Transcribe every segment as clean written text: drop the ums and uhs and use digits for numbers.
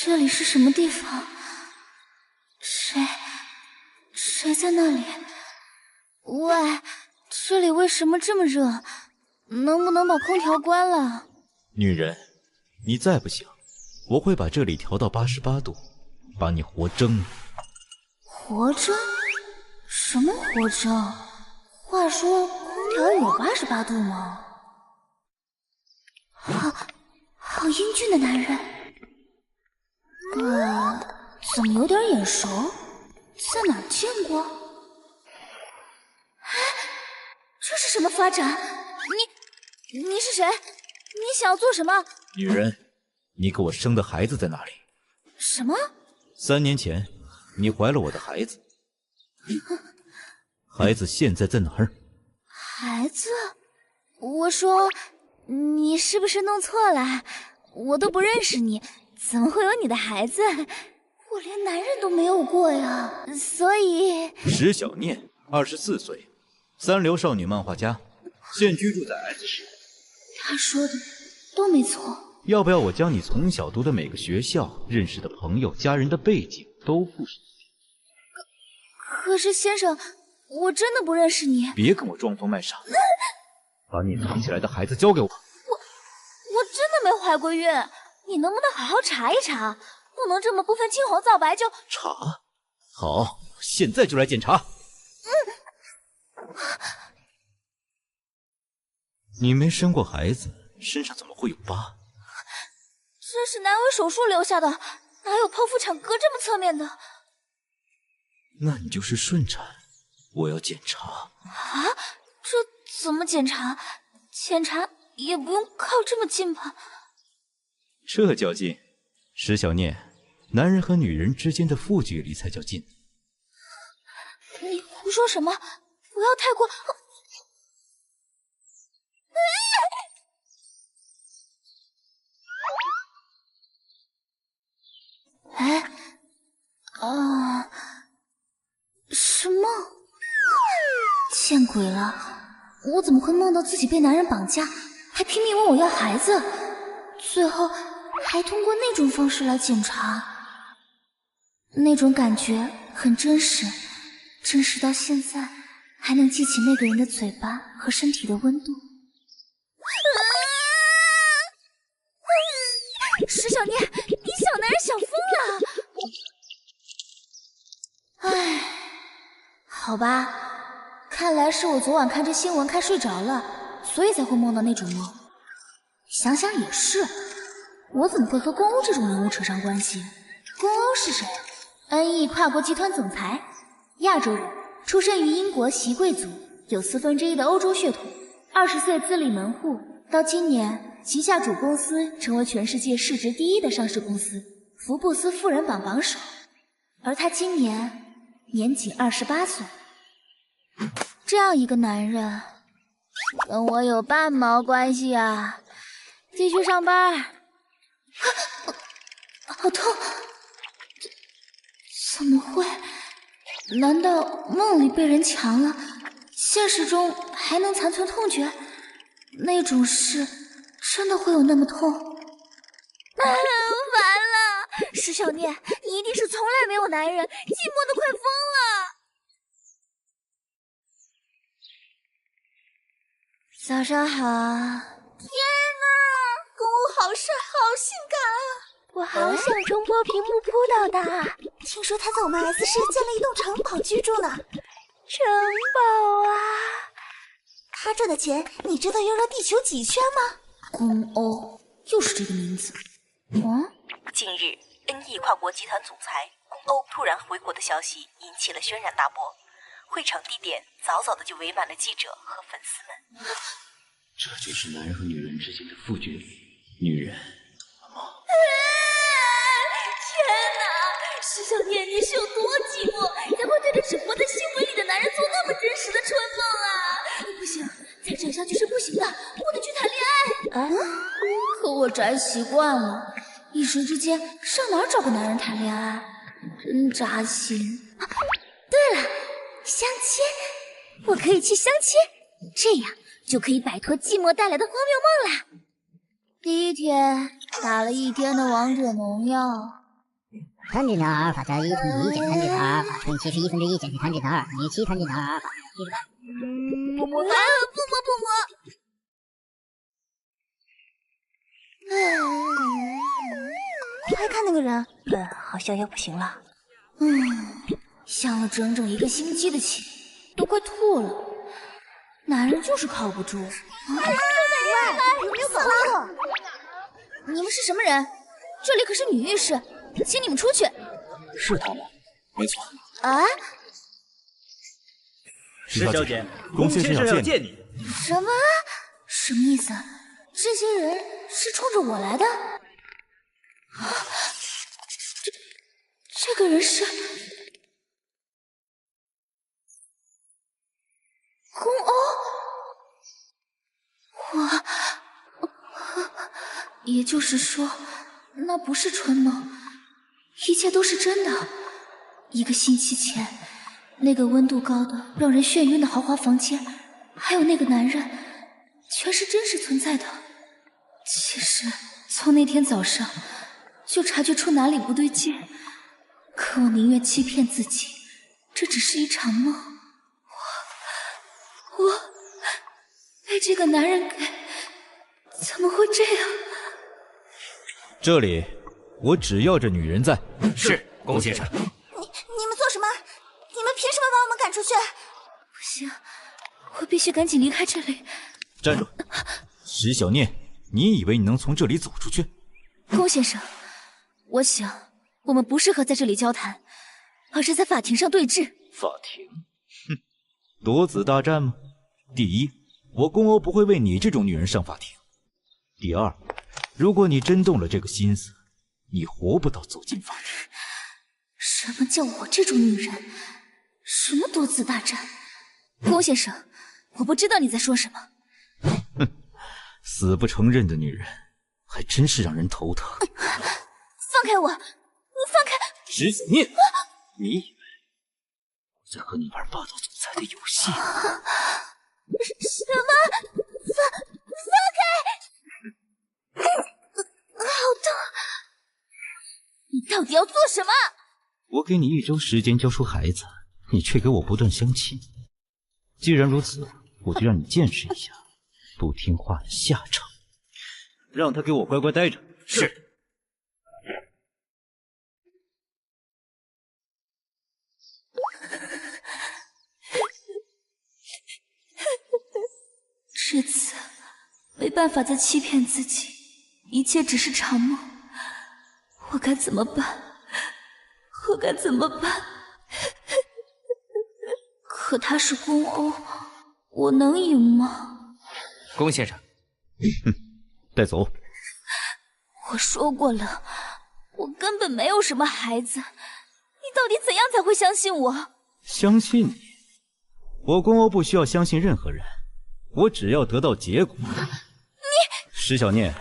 这里是什么地方？谁在那里？喂，这里为什么这么热？能不能把空调关了？女人，你再不行，我会把这里调到88度，把你活蒸了。活蒸？什么活蒸？话说空调有88度吗？好英俊的男人，怎么有点眼熟？在哪儿见过？哎，这是什么发展？你是谁？你想要做什么？女人，你给我生的孩子在哪里？什么？3年前，你怀了我的孩子。孩子现在在哪儿？孩子？我说，你是不是弄错了？我都不认识你，怎么会有你的孩子？我连男人都没有过呀，所以……石小念，24岁，三流少女漫画家，现居住在 S 市。他说的都没错。要不要我将你从小读的每个学校、认识的朋友、家人的背景都附上？可是先生，我真的不认识你。别跟我装疯卖傻，把你藏起来的孩子交给我。我真的没怀过孕，你能不能好好查一查？不能这么不分青红皂白就查。好，现在就来检查。你没生过孩子，身上怎么会有疤？这是难为手术留下的，哪有剖腹产割这么侧面的？那你就是顺产，我要检查。啊？这怎么检查？检查也不用靠这么近吧？这叫近。石小念，男人和女人之间的负距离才叫近。你胡说什么？不要太过……哎，是梦？见鬼了！我怎么会梦到自己被男人绑架，还拼命问我要孩子，最后还通过那种方式来检查？那种感觉很真实，真实到现在还能记起那个人的嘴巴和身体的温度。石小念，你小男人想疯了！唉，好吧，看来是我昨晚看这新闻看睡着了，所以才会梦到那种梦。想想也是，我怎么会和宫欧这种人物扯上关系？宫欧是谁？NE 跨国集团总裁，亚洲人，出生于英国席贵族，有1/4的欧洲血统。20岁自立门户，到今年旗下主公司成为全世界市值第1的上市公司，福布斯富人榜榜首。而他今年年仅28岁。这样一个男人，跟我有半毛关系啊！继续上班。好痛！怎么会？难道梦里被人强了，现实中还能残存痛觉？那种事真的会有那么痛？完了！石小念，你一定是从来没有男人，寂寞的快疯了！早上好。天哪，公公好帅，好性感啊！我好想冲破屏幕扑倒他。听说他在我们 S 市建了一栋城堡居住呢。城堡啊！他赚的钱，你知道要绕地球几圈吗？宫欧，又是这个名字。近日 ，NE 跨国集团总裁宫欧突然回国的消息引起了轩然大波。会场地点早早的就围满了记者和粉丝们。这就是男人和女人之间的负距离。女人，梦。天哪！石小念，你是有多寂寞，才会对着只活在新闻里的男人做那么真实的春梦啊？不行，再这样下去是不行的，我得去谈恋爱。可我宅习惯了，一时之间上哪儿找个男人谈恋爱？真扎心。对了，相亲，我可以去相亲，这样就可以摆脱寂寞带来的荒谬梦啦。第一天打了1天的王者荣耀， Tan 指条阿尔法加1等于1减 tan 指条阿尔法乘以71%减去 tan 指条2等于7 tan 指条阿尔法78。不摸。快看那个人，好像要不行了。相了整整1个星期的亲，都快吐了。男人就是靠不住。有没有搞错？你们是什么人？这里可是女浴室，请你们出去。是他们，没错。啊？石小姐，龚先生要见你。什么？什么意思？这些人是冲着我来的？这个人是宫欧。也就是说，那不是春梦，一切都是真的。1个星期前，那个温度高的让人眩晕的豪华房间，还有那个男人，全是真实存在的。其实从那天早上就察觉出哪里不对劲，可我宁愿欺骗自己，这只是一场梦。我被这个男人给……怎么会这样？这里我只要这女人在。是，龚先生。你们做什么？你们凭什么把我们赶出去？不行，我必须赶紧离开这里。站住！石小念，你以为你能从这里走出去？龚先生，我想我们不适合在这里交谈，而是在法庭上对峙。法庭？哼，夺子大战吗？第一，我宫欧不会为你这种女人上法庭。第二，如果你真动了这个心思，你活不到走进法庭。什么叫我这种女人？什么夺子大战？龚先生，我不知道你在说什么。哼，死不承认的女人，还真是让人头疼。放开我！你放开！石小念，你以为我在和你玩霸道总裁的游戏？什么？放开！好痛！你到底要做什么？我给你1周时间交出孩子，你却给我不断相亲。既然如此，我就让你见识一下不听话的下场。让他给我乖乖待着。是。这次没办法再欺骗自己，一切只是场梦，我该怎么办？我该怎么办？可他是宫欧，我能赢吗？龚先生，带走。我说过了，我根本没有什么孩子，你到底怎样才会相信我？相信你？我宫欧不需要相信任何人，我只要得到结果。你，石小念，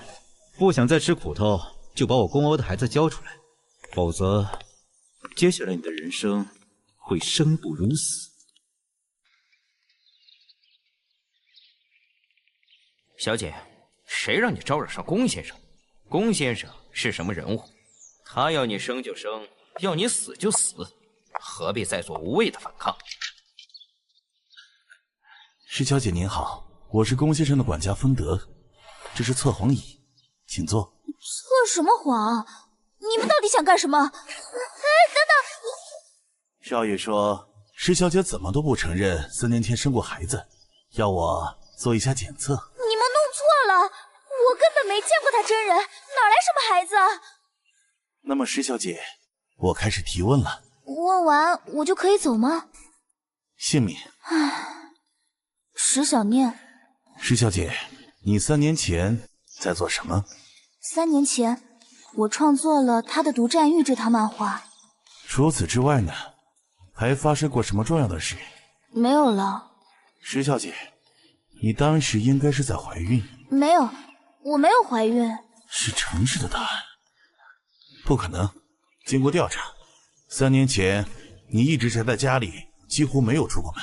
不想再吃苦头，就把我宫欧的孩子交出来，否则，接下来你的人生会生不如死。小姐，谁让你招惹上龚先生？龚先生是什么人物？他要你生就生，要你死就死，何必再做无谓的反抗？石小姐您好，我是龚先生的管家丰德，这是测谎椅，请坐。测什么谎？你们到底想干什么？哎，等等！少爷说石小姐怎么都不承认3年前生过孩子，要我做一下检测。你们弄错了，我根本没见过他真人，哪来什么孩子啊？那么石小姐，我开始提问了。问完我就可以走吗？姓名？石小念。石小姐，你3年前在做什么？3年前，我创作了他的《独占欲》这套漫画。除此之外呢？还发生过什么重要的事？没有了。石小姐，你当时应该是在怀孕。没有，我没有怀孕。是诚实的答案。不可能，经过调查，3年前你一直宅在家里，几乎没有出过门。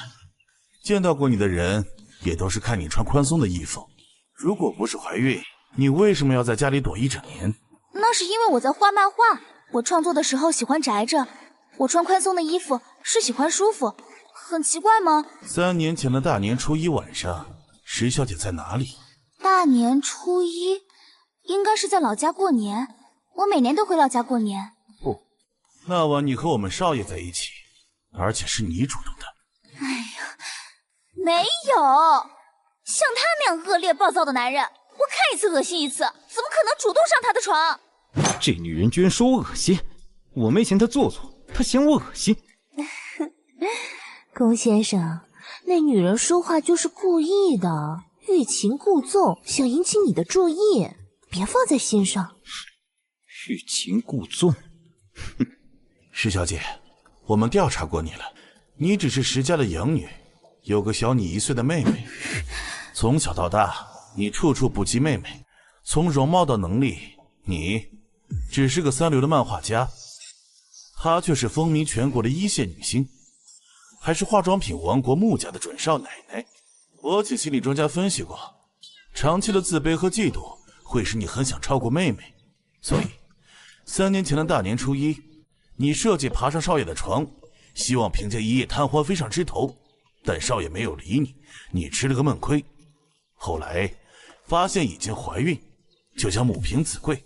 见到过你的人，也都是看你穿宽松的衣服。如果不是怀孕，你为什么要在家里躲1整年？那是因为我在画漫画，我创作的时候喜欢宅着，我穿宽松的衣服是喜欢舒服，很奇怪吗？3年前的大年初一晚上，石小姐在哪里？大年初一，应该是在老家过年。我每年都回老家过年。不，那晚你和我们少爷在一起，而且是你主动的。哎呀，没有，像他那样恶劣暴躁的男人，我看一次恶心一次，怎么可能主动上他的床？这女人居然说我恶心，我没嫌她做作，她嫌我恶心。龚先生，那女人说话就是故意的，欲擒故纵，想引起你的注意，别放在心上。欲擒故纵？哼，石小姐，我们调查过你了，你只是石家的养女，有个小你1岁的妹妹。从小到大，你处处不及妹妹，从容貌到能力，你只是个3流的漫画家，她却是风靡全国的1线女星，还是化妆品王国穆家的准少奶奶。我请心理专家分析过，长期的自卑和嫉妒会使你很想超过妹妹，所以3年前的大年初一，你设计爬上少爷的床，希望凭借一夜贪欢飞上枝头，但少爷没有理你，你吃了个闷亏。后来发现已经怀孕，就想母凭子贵，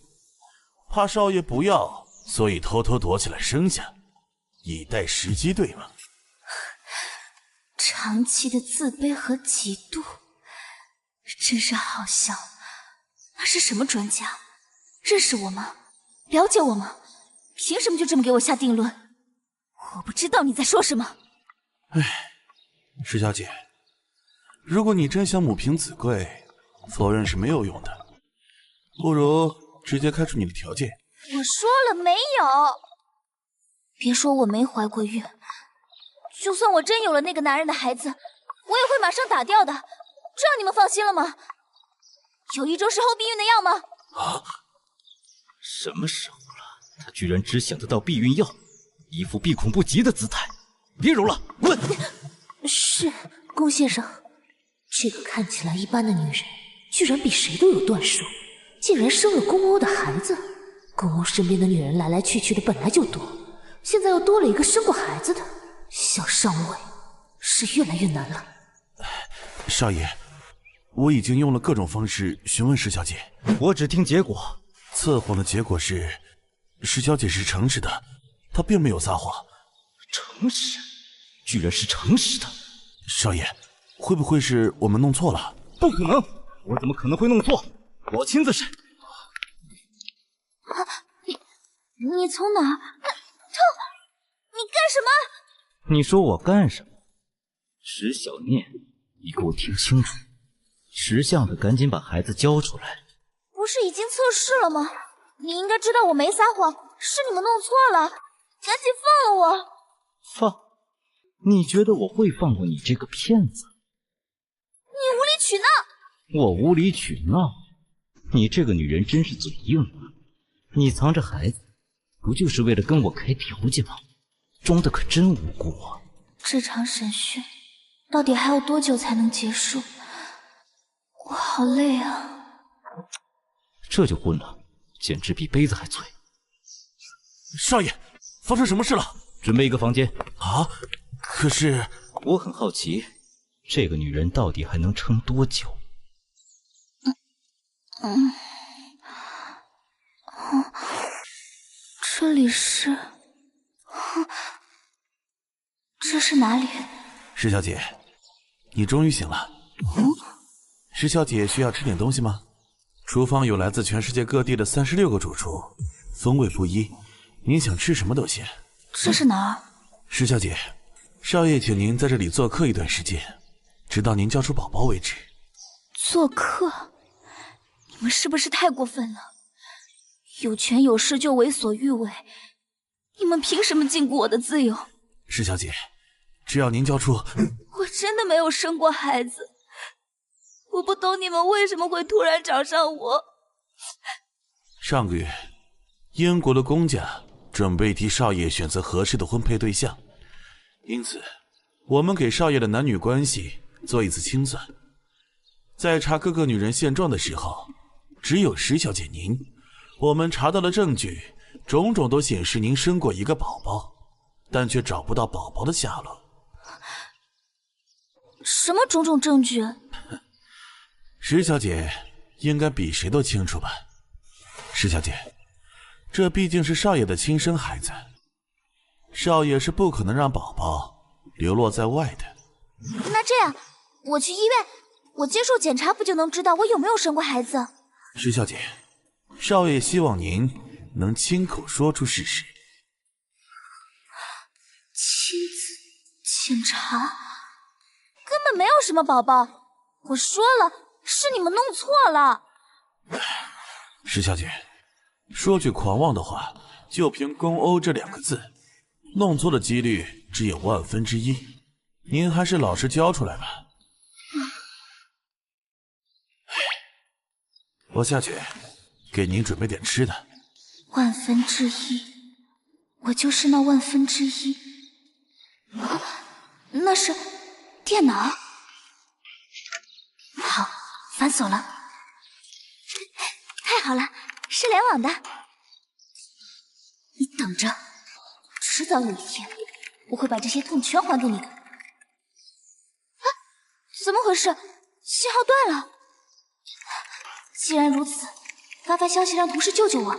怕少爷不要，所以偷偷躲起来生下，以待时机，对吗？长期的自卑和嫉妒，真是好笑。他是什么专家？认识我吗？了解我吗？凭什么就这么给我下定论？我不知道你在说什么。唉，石小姐，如果你真想母凭子贵，否认是没有用的，不如直接开出你的条件。我说了没有。别说我没怀过孕，就算我真有了那个男人的孩子，我也会马上打掉的，这样你们放心了吗？有1周是后避孕的药吗？啊？什么时候了？他居然只想得到避孕药，一副避恐不及的姿态。别揉了，滚！是，龚先生，这个看起来一般的女人，居然比谁都有段数，竟然生了宫欧的孩子。宫欧身边的女人来来去去的本来就多，现在又多了一个生过孩子的，想上位是越来越难了。少爷，我已经用了各种方式询问石小姐，我只听结果。测谎的结果是，石小姐是诚实的，她并没有撒谎。诚实？居然是诚实的！少爷，会不会是我们弄错了？不可能，我怎么可能会弄错？我亲自审。啊，你从哪儿？你干什么？你说我干什么？石小念，你给我听清楚，识相的赶紧把孩子交出来。不是已经测试了吗？你应该知道我没撒谎，是你们弄错了，赶紧放了我。放？你觉得我会放过你这个骗子？你无理取闹！我无理取闹？你这个女人真是嘴硬啊！你藏着孩子，不就是为了跟我开条件吗？装的可真无辜啊！这场审讯到底还要多久才能结束？我好累啊！这就昏了，简直比杯子还脆。少爷，发生什么事了？准备一个房间。啊？可是我很好奇，这个女人到底还能撑多久？这里是……这是哪里？石小姐，你终于醒了。石小姐需要吃点东西吗？厨房有来自全世界各地的36个主厨，风味不一，您想吃什么都行。这是哪儿？石小姐，少爷请您在这里做客一段时间，直到您交出宝宝为止。做客？你们是不是太过分了？有权有势就为所欲为，你们凭什么禁锢我的自由？石小姐，只要您交出……我真的没有生过孩子，我不懂你们为什么会突然找上我。上个月，燕国的公家准备替少爷选择合适的婚配对象，因此我们给少爷的男女关系做一次清算。在查各个女人现状的时候，只有石小姐您，我们查到了证据，种种都显示您生过一个宝宝，但却找不到宝宝的下落。什么种种证据？石小姐应该比谁都清楚吧？石小姐，这毕竟是少爷的亲生孩子，少爷是不可能让宝宝流落在外的。那这样，我去医院，我接受检查，不就能知道我有没有生过孩子？石小姐，少爷希望您能亲口说出事实。亲子检查根本没有什么宝宝，我说了，是你们弄错了。石小姐，说句狂妄的话，就凭公欧这2个字，弄错的几率只有1/1000，您还是老实交出来吧。我下去给您准备点吃的。1/1000，我就是那1/1000。啊，那是电脑。好，反锁了。太好了，是联网的。你等着，迟早有一天，我会把这些痛全还给你的。啊，怎么回事？信号断了。既然如此，发消息让同事救救我。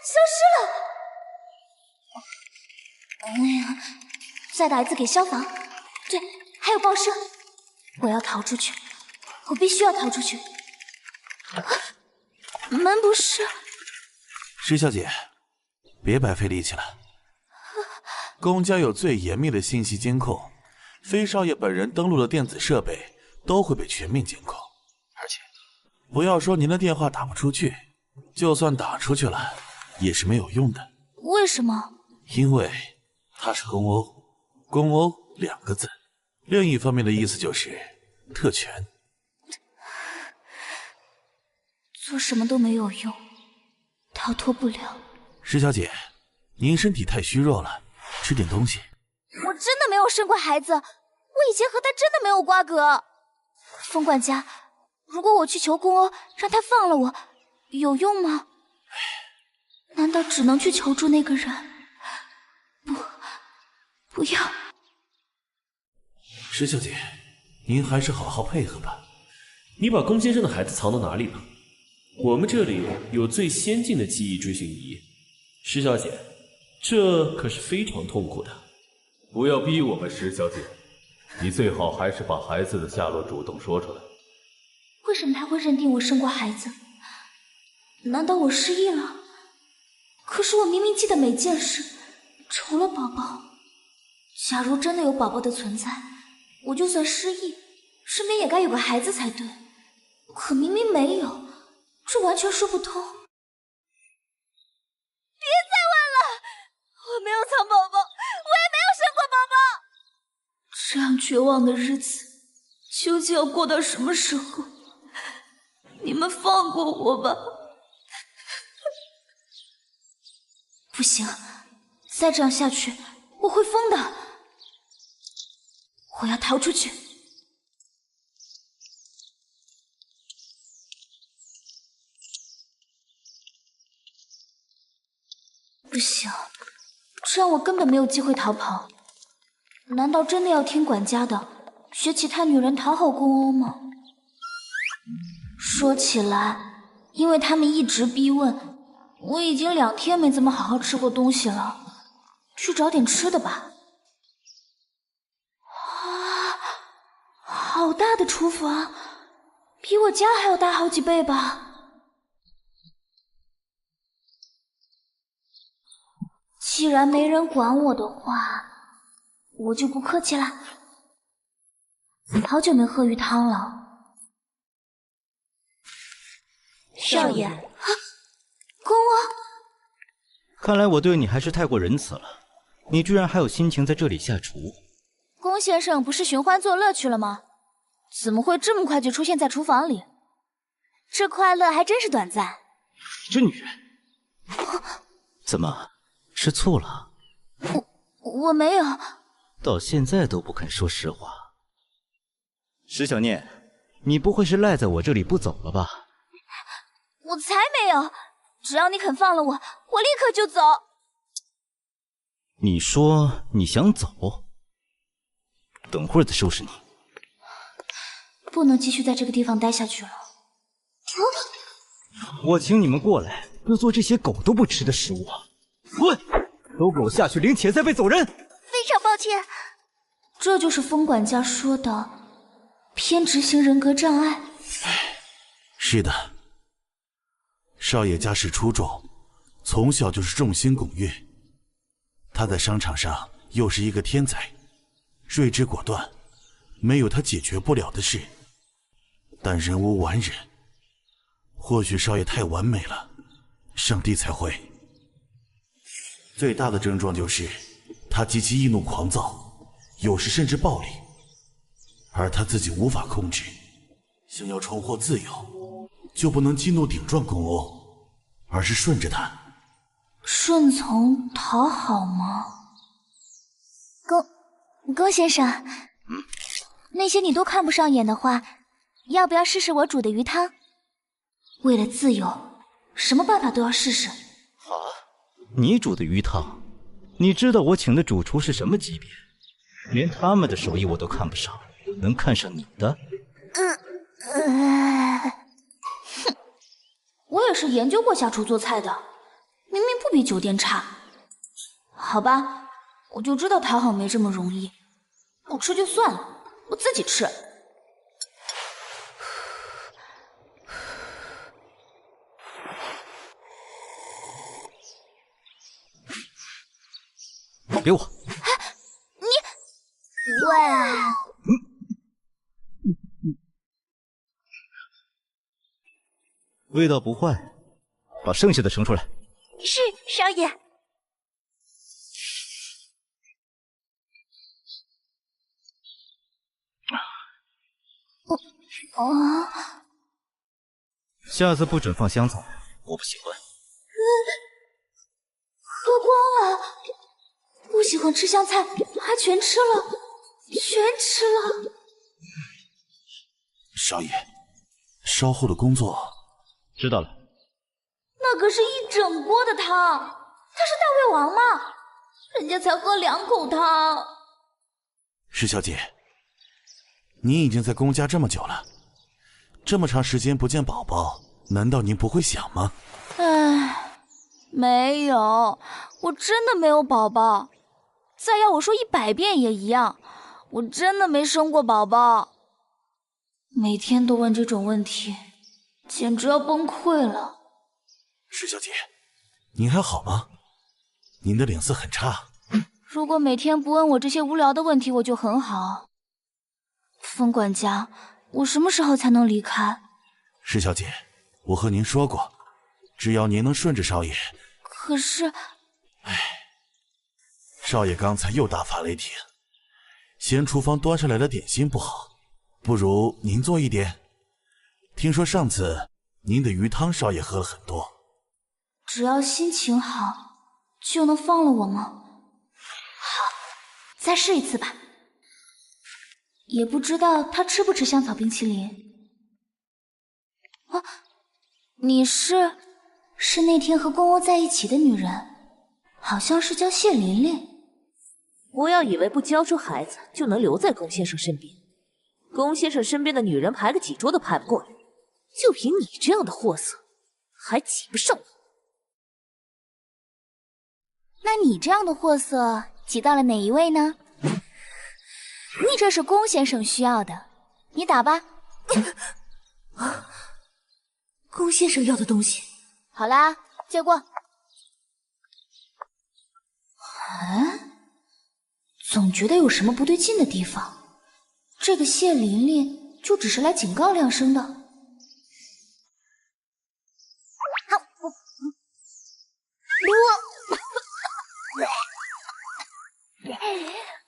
消失了。哎呀，再打一次给消防。对，还有报社。我要逃出去，我必须要逃出去。门不是。石小姐，别白费力气了。公家有最严密的信息监控，非少爷本人登录的电子设备都会被全面监控。而且，不要说您的电话打不出去，就算打出去了，也是没有用的。为什么？因为他是公欧，公欧2个字，另一方面的意思就是特权。做什么都没有用，逃脱不了。石小姐，您身体太虚弱了，吃点东西。我真的没有生过孩子，我以前和他真的没有瓜葛。冯管家，如果我去求公欧，让他放了我，有用吗？难道只能去求助那个人？不要。石小姐，您还是好好配合吧。你把龚先生的孩子藏到哪里了？我们这里有最先进的记忆追寻仪。石小姐，这可是非常痛苦的。不要逼我们，石小姐，你最好还是把孩子的下落主动说出来。为什么他会认定我生过孩子？难道我失忆了？可是我明明记得每件事，除了宝宝。假如真的有宝宝的存在，我就算失忆，身边也该有个孩子才对。可明明没有，这完全说不通。别再问了，我没有藏宝宝，我也没有生过宝宝。这样绝望的日子，究竟要过到什么时候？你们放过我吧。不行，再这样下去，我会疯的。我要逃出去。不行，这样我根本没有机会逃跑。难道真的要听管家的，学其他女人讨好公欧吗？说起来，因为他们一直逼问，我已经2天没怎么好好吃过东西了。去找点吃的吧。好大的厨房，比我家还要大好几倍吧。既然没人管我的话，我就不客气了。好久没喝鱼汤了。少爷，公欧，看来我对你还是太过仁慈了，你居然还有心情在这里下厨。龚先生不是寻欢作乐去了吗？怎么会这么快就出现在厨房里？这快乐还真是短暂。这女人，怎么吃醋了？我没有。到现在都不肯说实话。石小念，你不会是赖在我这里不走了吧？我才没有，只要你肯放了我，我立刻就走。你说你想走？等会儿再收拾你。不能继续在这个地方待下去了。我请你们过来，要做这些狗都不吃的食物。滚！都给我下去领钱财费走人！非常抱歉，这就是风管家说的偏执型人格障碍。是的，少爷家世出众，从小就是众星拱月。他在商场上又是一个天才，睿智果断，没有他解决不了的事。但人无完人，或许少爷太完美了，上帝才会。最大的症状就是他极其易怒狂躁，有时甚至暴力，而他自己无法控制。想要重获自由，就不能激怒顶撞公欧，而是顺着他。顺从讨好吗？龚先生，那些你都看不上眼的话，要不要试试我煮的鱼汤？为了自由，什么办法都要试试。好啊，你煮的鱼汤，你知道我请的主厨是什么级别？连他们的手艺我都看不上，能看上你的？哼，我也是研究过下厨做菜的，明明不比酒店差。好吧，我就知道讨好没这么容易，不吃就算了，我自己吃。给我！你，喂！味道不坏，把剩下的盛出来。是，少爷。下次不准放香草，我不喜欢。喝光了，不喜欢吃香菜，还全吃了，全吃了。少爷，稍后的工作。知道了。那可是一整锅的汤，他是大胃王吗？人家才喝2口汤。石小姐，您已经在宫家这么久了，这么长时间不见宝宝，难道您不会想吗？唉，没有，我真的没有宝宝。再要我说100遍也一样，我真的没生过宝宝。每天都问这种问题，简直要崩溃了。石小姐，您还好吗？您的脸色很差。如果每天不问我这些无聊的问题，我就很好。风管家，我什么时候才能离开？石小姐，我和您说过，只要您能顺着少爷。可是，少爷刚才又大发雷霆，嫌厨房端上来的点心不好，不如您做一点。听说上次您的鱼汤少爷喝了很多。只要心情好，就能放了我吗？好，再试一次吧。也不知道他吃不吃香草冰淇淋。啊，你是那天和公欧在一起的女人，好像是叫谢琳琳。不要以为不教出孩子就能留在龚先生身边，龚先生身边的女人排个几桌都排不过来，就凭你这样的货色，还挤不上我。那你这样的货色挤到了哪一位呢？你这是龚先生需要的，你打吧。龚先生要的东西。好啦，接过。总觉得有什么不对劲的地方。这个谢琳琳就只是来警告2声的。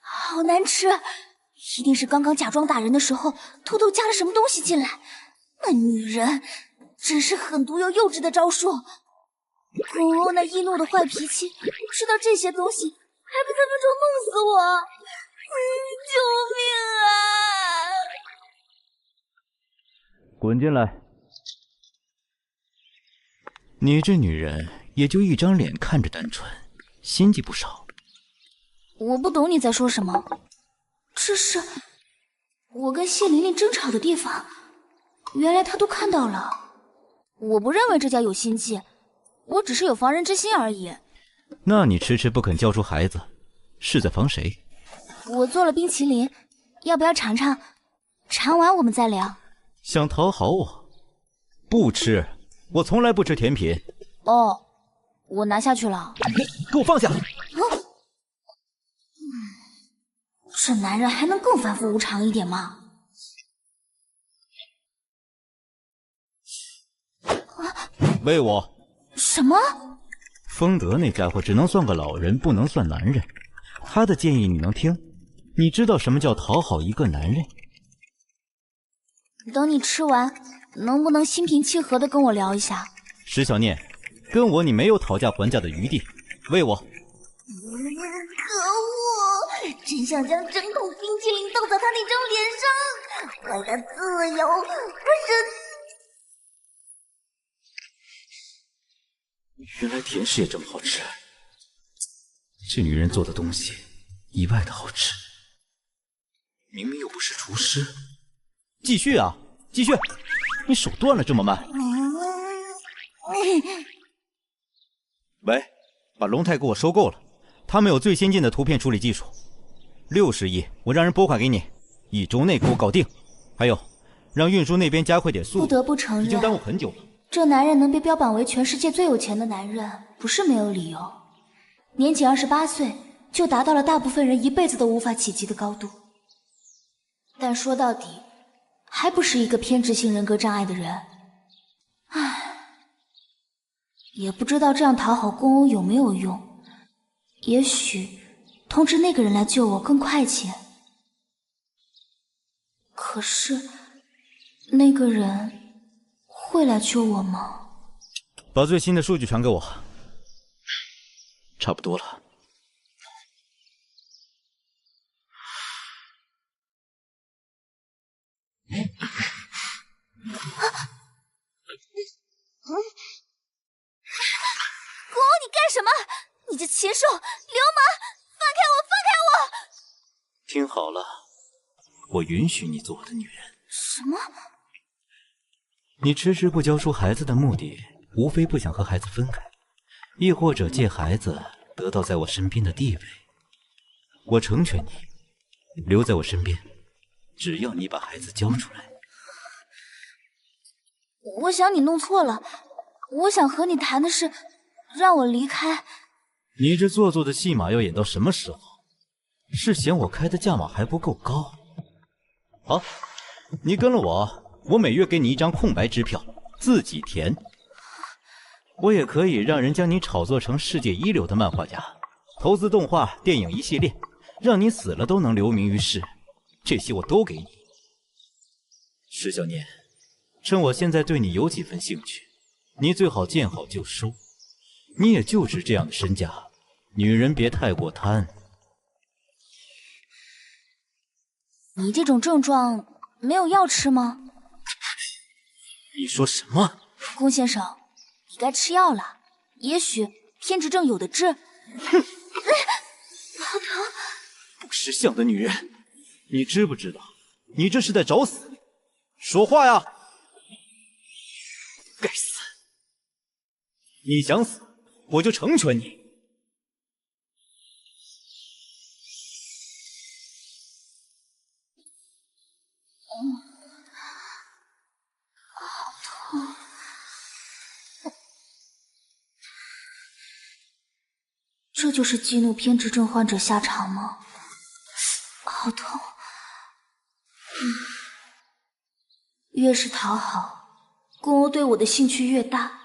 好难吃，一定是刚刚假装打人的时候偷偷加了什么东西进来。那女人真是狠毒又幼稚的招数。公欧那易怒的坏脾气，吃到这些东西还不分分钟弄死我！救命啊！滚进来。你这女人也就一张脸看着单纯，心机不少。我不懂你在说什么。这是我跟谢玲玲争吵的地方，原来她都看到了。我不认为这叫有心计，我只是有防人之心而已。那你迟迟不肯交出孩子，是在防谁？我做了冰淇淋，要不要尝尝？尝完我们再聊。想讨好我？不吃，我从来不吃甜品。哦，我拿下去了。给我放下！这男人还能更反复无常一点吗？喂我！什么？丰德那家伙只能算个老人，不能算男人。他的建议你能听？你知道什么叫讨好一个男人？等你吃完，能不能心平气和的跟我聊一下？石小念，跟我你没有讨价还价的余地。喂我！可恶！真想将整桶冰淇淋倒在他那张脸上，为了自由，我原来甜食也这么好吃。这女人做的东西意外的好吃，明明又不是厨师。继续啊，继续！你手断了这么慢？喂，把龙泰给我收购了，他们有最先进的图片处理技术，60亿，我让人拨款给你，1周内给我搞定。还有，让运输那边加快点速度。不得不承认，已经耽误很久了。这男人能被标榜为全世界最有钱的男人，不是没有理由。年仅28岁，就达到了大部分人一辈子都无法企及的高度。但说到底，还不是一个偏执性人格障碍的人。唉，也不知道这样讨好宫欧有没有用。也许通知那个人来救我更快些。可是那个人会来救我吗？把最新的数据传给我。差不多了。宫欧，你干什么？你这禽兽，流氓！放开我！放开我！听好了，我允许你做我的女人。什么？你迟迟不交出孩子的目的，无非不想和孩子分开，亦或者借孩子得到在我身边的地位。我成全你，留在我身边，只要你把孩子交出来。我想你弄错了，我想和你谈的是让我离开。你这做作的戏码要演到什么时候？是嫌我开的价码还不够高？好，你跟了我，我每月给你一张空白支票，自己填。我也可以让人将你炒作成世界一流的漫画家，投资动画、电影一系列，让你死了都能留名于世。这些我都给你。石小念，趁我现在对你有几分兴趣，你最好见好就收。你也就值这样的身价，女人别太过贪。你这种症状没有药吃吗？你说什么？宫先生，你该吃药了，也许偏执症有的治。哼，好疼！不识相的女人，你知不知道，你这是在找死？说话呀！该死！你想死，我就成全你。好痛！这就是激怒偏执症患者下场吗？好痛！越是讨好，宫欧对我的兴趣越大。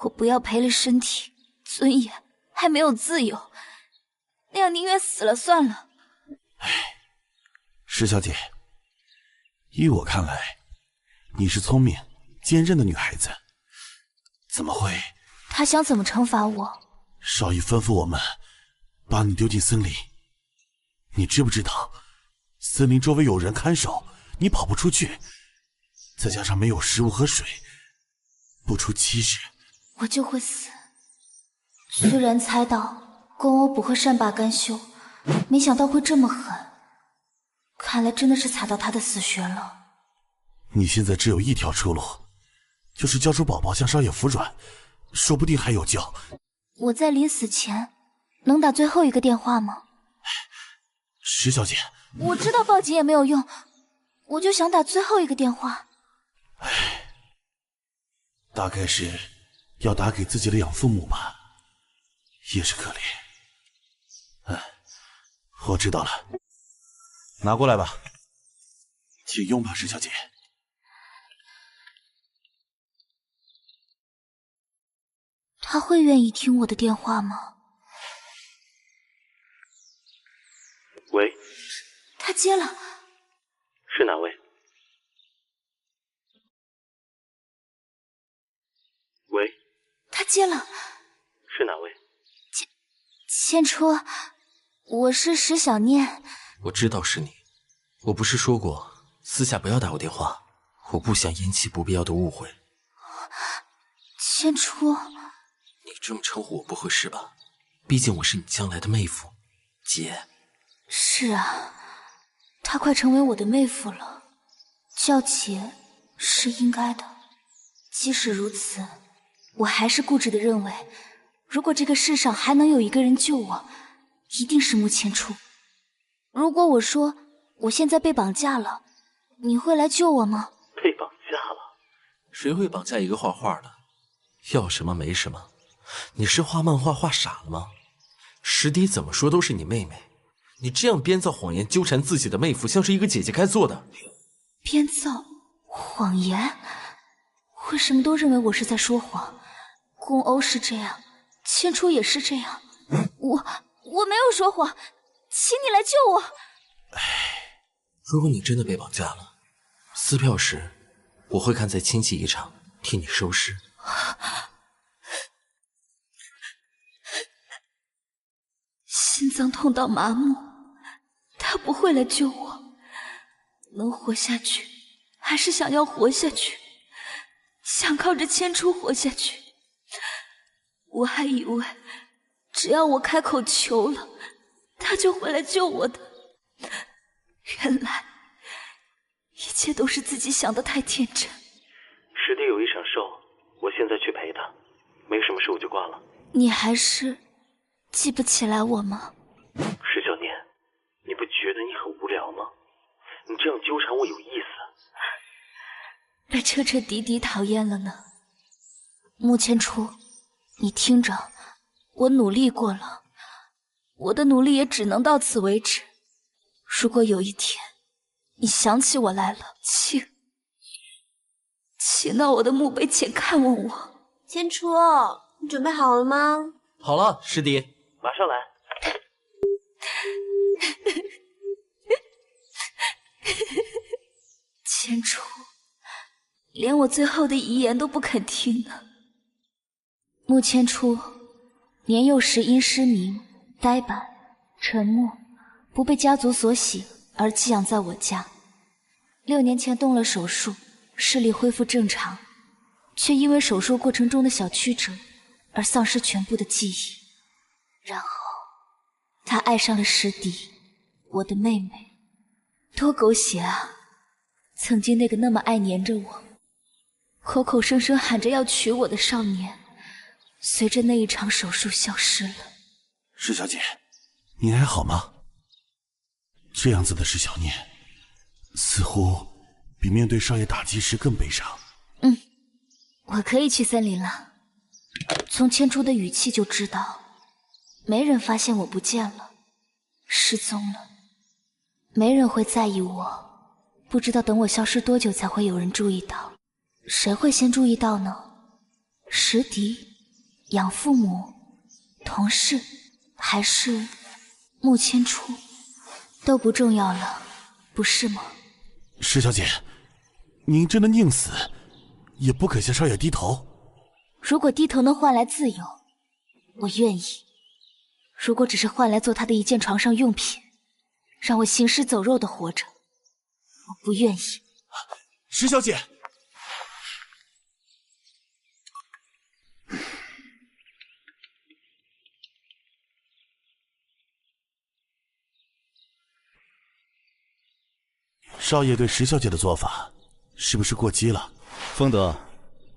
我不要赔了身体、尊严，还没有自由，那样宁愿死了算了。石小姐，依我看来，你是聪明、坚韧的女孩子，怎么会？他想怎么惩罚我？少爷吩咐我们把你丢进森林，你知不知道，森林周围有人看守，你跑不出去，再加上没有食物和水，不出7日，我就会死。虽然猜到宫欧不会善罢甘休，没想到会这么狠。看来真的是踩到他的死穴了。你现在只有一条出路，就是交出宝宝向少爷服软，说不定还有救。我在临死前能打最后一个电话吗？石小姐，我知道报警也没有用，我就想打最后一个电话。大概是要打给自己的养父母吧，也是可怜。我知道了，拿过来吧，请用吧，石小姐。他会愿意听我的电话吗？喂，他接了。是哪位？喂，他接了。是哪位？千初，我是石小念。我知道是你，我不是说过私下不要打我电话，我不想引起不必要的误会。千初，你这么称呼我不合适吧？毕竟我是你将来的妹夫，姐。是啊，她快成为我的妹夫了，叫姐是应该的。即使如此，我还是固执地认为，如果这个世上还能有一个人救我，一定是穆千初。如果我说我现在被绑架了，你会来救我吗？被绑架了？谁会绑架一个画画的？要什么没什么。你是画漫画画傻了吗？石迪怎么说都是你妹妹，你这样编造谎言纠缠自己的妹夫，像是一个姐姐该做的。编造谎言？为什么都认为我是在说谎？宫欧是这样，千初也是这样。我没有说谎，请你来救我。如果你真的被绑架了，撕票时我会看在亲戚一场，替你收尸。心脏痛到麻木，他不会来救我。能活下去，还是想要活下去，想靠着千初活下去。我还以为只要我开口求了，他就会来救我的。原来一切都是自己想的太天真。师弟有一场寿，我现在去陪他，没什么事我就挂了。你还是记不起来我吗？石小念，你不觉得你很无聊吗？你这样纠缠我有意思？被彻彻底底讨厌了呢。穆千初，你听着，我努力过了，我的努力也只能到此为止。如果有一天你想起我来了，请到我的墓碑前看望我。千初，你准备好了吗？好了，师弟，马上来。千初，连我最后的遗言都不肯听呢。穆千初，年幼时因失明、呆板、沉默，不被家族所喜，而寄养在我家。6年前动了手术，视力恢复正常，却因为手术过程中的小曲折而丧失全部的记忆。然后他爱上了石迪，我的妹妹。多狗血啊！曾经那个那么爱黏着我，口口声声喊着要娶我的少年，随着那一场手术消失了。石小姐，您还好吗？这样子的石小念，似乎比面对少爷打击时更悲伤。我可以去森林了。从千初的语气就知道，没人发现我不见了，失踪了。没人会在意我，不知道等我消失多久才会有人注意到。谁会先注意到呢？石迪、养父母、同事，还是穆千初？都不重要了，不是吗？石小姐，您真的宁死也不肯向少爷低头？如果低头能换来自由，我愿意；如果只是换来做他的一件床上用品，让我行尸走肉的活着，我不愿意。石小姐，少爷对石小姐的做法是不是过激了？风德，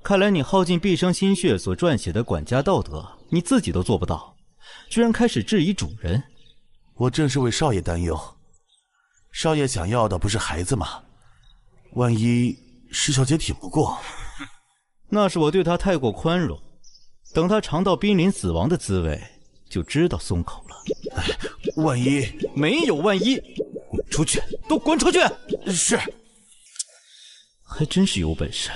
看来你耗尽毕生心血所撰写的管家道德，你自己都做不到，居然开始质疑主人。我正是为少爷担忧。少爷想要的不是孩子吗？万一石小姐挺不过，那是我对她太过宽容。等她尝到濒临死亡的滋味，就知道松口了。万一没有万一，滚出去，都滚出去！是。还真是有本事。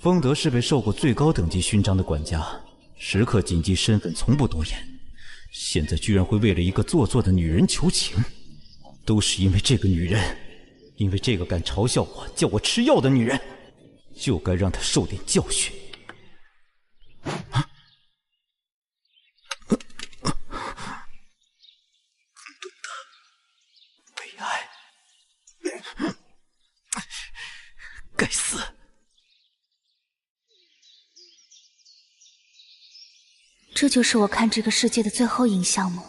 风德是被受过最高等级勋章的管家，时刻谨记身份，从不多言。现在居然会为了一个做作的女人求情，都是因为这个女人，因为这个敢嘲笑我、叫我吃药的女人，就该让她受点教训。悲哀，该死！这就是我看这个世界的最后印象吗？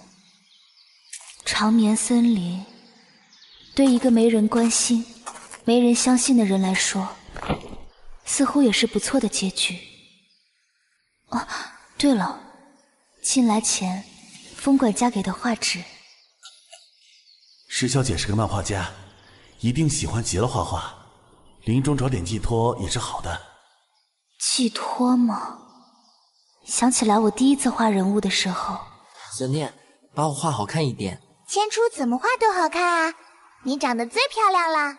长眠森林，对一个没人关心、没人相信的人来说，似乎也是不错的结局。哦，对了，进来前，风管家给的画纸。石小姐是个漫画家，一定喜欢极了画画，临终找点寄托也是好的。寄托吗？想起来我第一次画人物的时候，小念，把我画好看一点。千初怎么画都好看啊，你长得最漂亮了。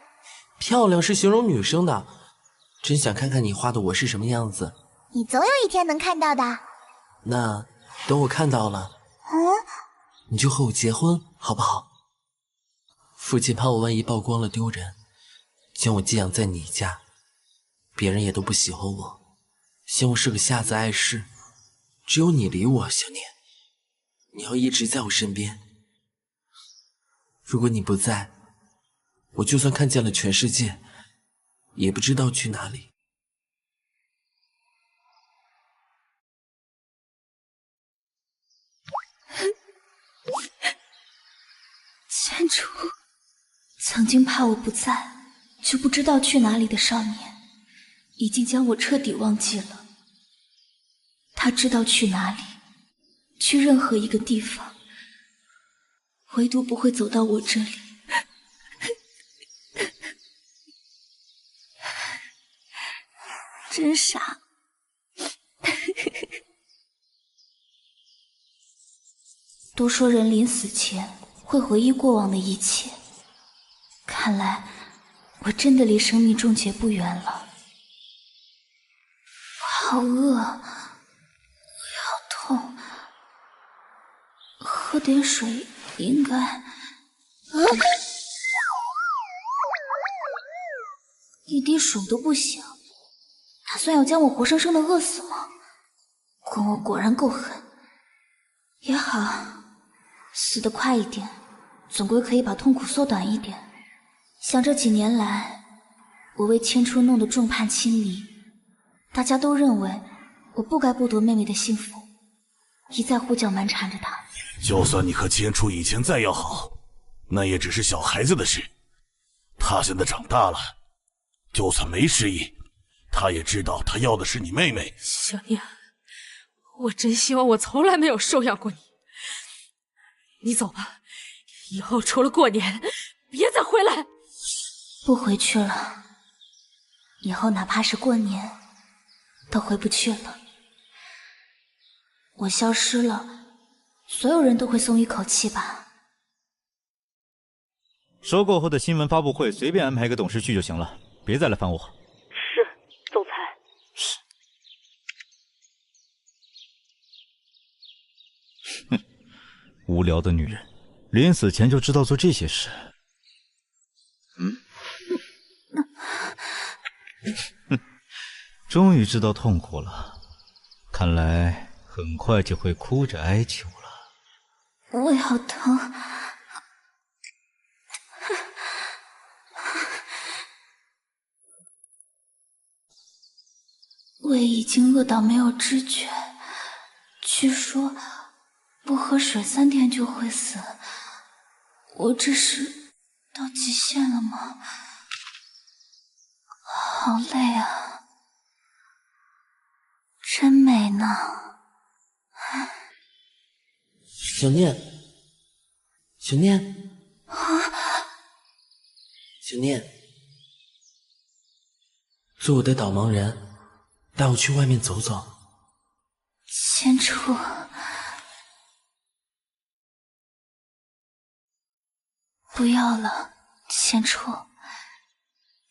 漂亮是形容女生的，真想看看你画的我是什么样子。你总有一天能看到的。那等我看到了，你就和我结婚好不好？父亲怕我万一曝光了丢人，将我寄养在你家，别人也都不喜欢我，嫌我是个瞎子碍事。只有你理我，小念，你要一直在我身边。如果你不在，我就算看见了全世界，也不知道去哪里。千初，曾经怕我不在就不知道去哪里的少年，已经将我彻底忘记了。他知道去哪里，去任何一个地方，唯独不会走到我这里。真傻。都说人临死前会回忆过往的一切，看来我真的离生命终结不远了。我好饿，我好痛，喝点水应该……一滴水都不行，打算要将我活生生的饿死吗？公我果然够狠。也好，死得快一点，总归可以把痛苦缩短一点。想这几年来，我为千初弄得众叛亲离，大家都认为我不该剥夺妹妹的幸福，一再胡搅蛮缠着她。就算你和千初以前再要好，那也只是小孩子的事。他现在长大了，就算没失忆，他也知道他要的是你妹妹。小念，我真希望我从来没有收养过你。你走吧，以后除了过年，别再回来。不回去了，以后哪怕是过年，都回不去了。我消失了，所有人都会松一口气吧。收购后的新闻发布会随便安排个董事去就行了，别再来烦我。是，总裁。哼，无聊的女人，临死前就知道做这些事。终于知道痛苦了，看来很快就会哭着哀求了。胃好疼。胃已经饿到没有知觉，据说不喝水3天就会死。我这是到极限了吗？好累啊，真美呢。小念，小念，小念，做我的导盲人，带我去外面走走。千初，不要了，千初，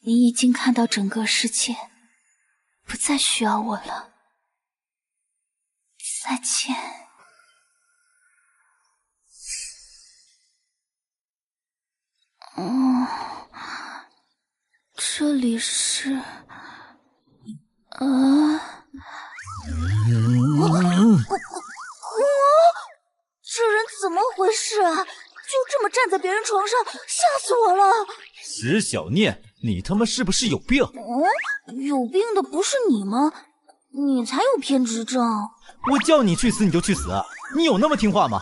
你已经看到整个世界，不再需要我了。再见。这里是……这人怎么回事啊？就这么站在别人床上，吓死我了！石小念，你他妈是不是有病？有病的不是你吗？你才有偏执症。我叫你去死你就去死，你有那么听话吗？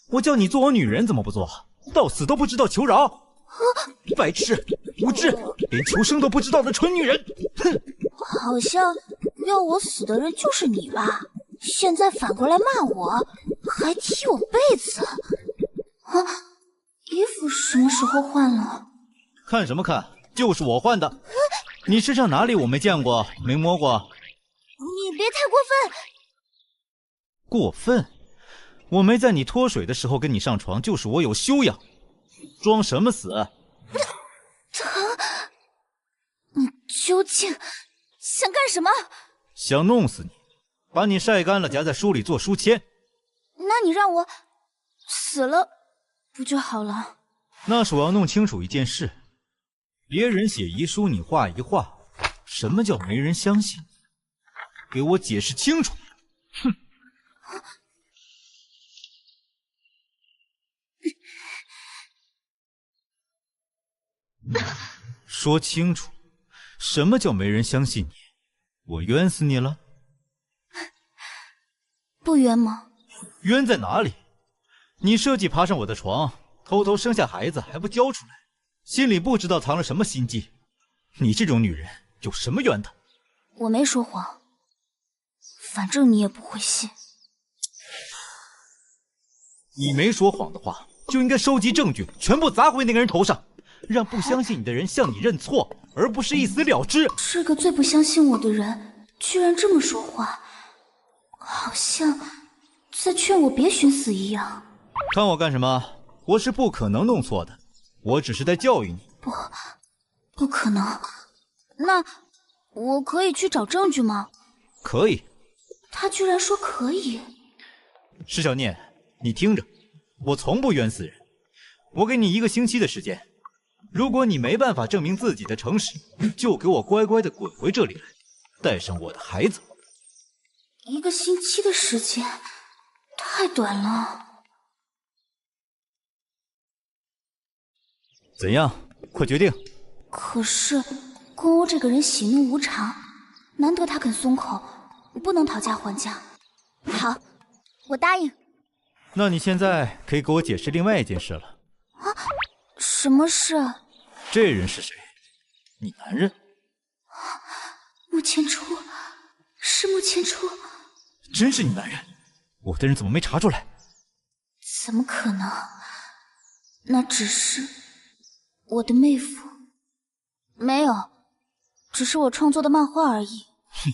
我叫你做我女人怎么不做？到死都不知道求饶！白痴、无知，连求生都不知道的蠢女人！哼！好像要我死的人就是你吧？现在反过来骂我，还踢我被子。衣服什么时候换了？看什么看？就是我换的。你身上哪里我没见过、没摸过？你别太过分！过分？我没在你脱水的时候跟你上床，就是我有修养。装什么死？疼！你究竟想干什么？想弄死你，把你晒干了夹在书里做书签。那你让我死了不就好了？那是我要弄清楚一件事，别人写遗书你画一画，什么叫没人相信？给我解释清楚！哼！说清楚，什么叫没人相信你？我冤死你了？不冤吗？冤在哪里？你设计爬上我的床，偷偷生下孩子还不交出来，心里不知道藏了什么心计。你这种女人有什么冤的？我没说谎，反正你也不会信。你没说谎的话，就应该收集证据，全部砸回那个人头上，让不相信你的人向你认错，而不是一死了之。这个最不相信我的人，居然这么说话，好像在劝我别寻死一样。看我干什么？我是不可能弄错的，我只是在教育你。不可能。那我可以去找证据吗？可以。他居然说可以。石小念，你听着，我从不冤死人。我给你1个星期的时间，如果你没办法证明自己的诚实，就给我乖乖的滚回这里来，带上我的孩子。1个星期的时间，太短了。怎样？快决定！可是宫欧这个人喜怒无常，难得他肯松口，不能讨价还价。好，我答应。那你现在可以给我解释另外一件事了。什么事？这人是谁？你男人？穆千初，是穆千初。真是你男人？我的人怎么没查出来？怎么可能？那只是我的妹夫。没有，只是我创作的漫画而已。哼，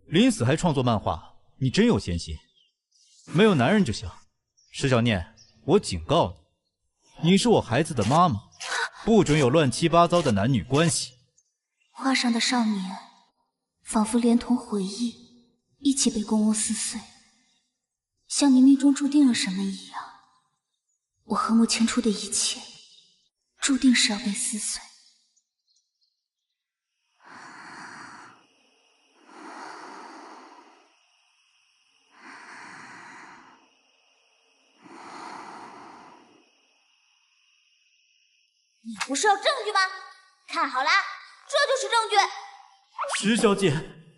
临死还创作漫画，你真有闲心。没有男人就行。石小念，我警告你，你是我孩子的妈妈，不准有乱七八糟的男女关系。画上的少年，仿佛连同回忆一起被宫欧撕碎，像你命中注定了什么一样。我和穆千初的一切，注定是要被撕碎。你不是要证据吗？看好了，这就是证据。石小姐，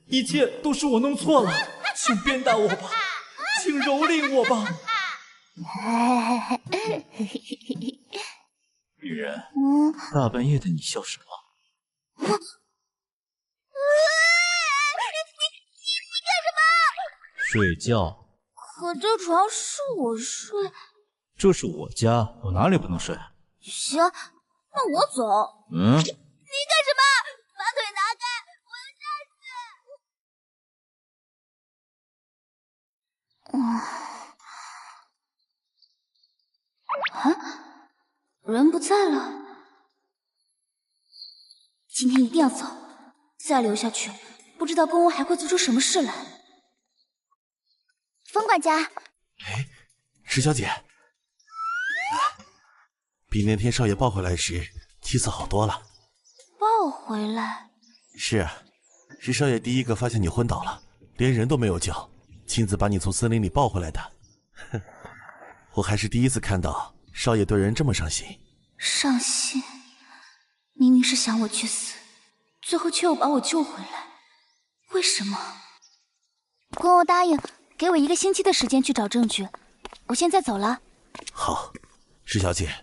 一切都是我弄错了，请鞭打我吧，请蹂躏我吧。女人，大半夜的你笑什么？你干什么？睡觉。可这床是我睡。这是我家，我哪里不能睡？行，那我走。嗯。你干什么？把腿拿开，我要炸死！啊，人不在了。今天一定要走，再留下去，不知道宫欧还会做出什么事来。风管家，哎，石小姐，比那天少爷抱回来时气色好多了。抱回来？是啊，是少爷第一个发现你昏倒了，连人都没有叫，亲自把你从森林里抱回来的。哼，我还是第一次看到少爷对人这么上心。上心？明明是想我去死，最后却又把我救回来，为什么？宫欧答应给我1个星期的时间去找证据，我现在走了。好，石小姐，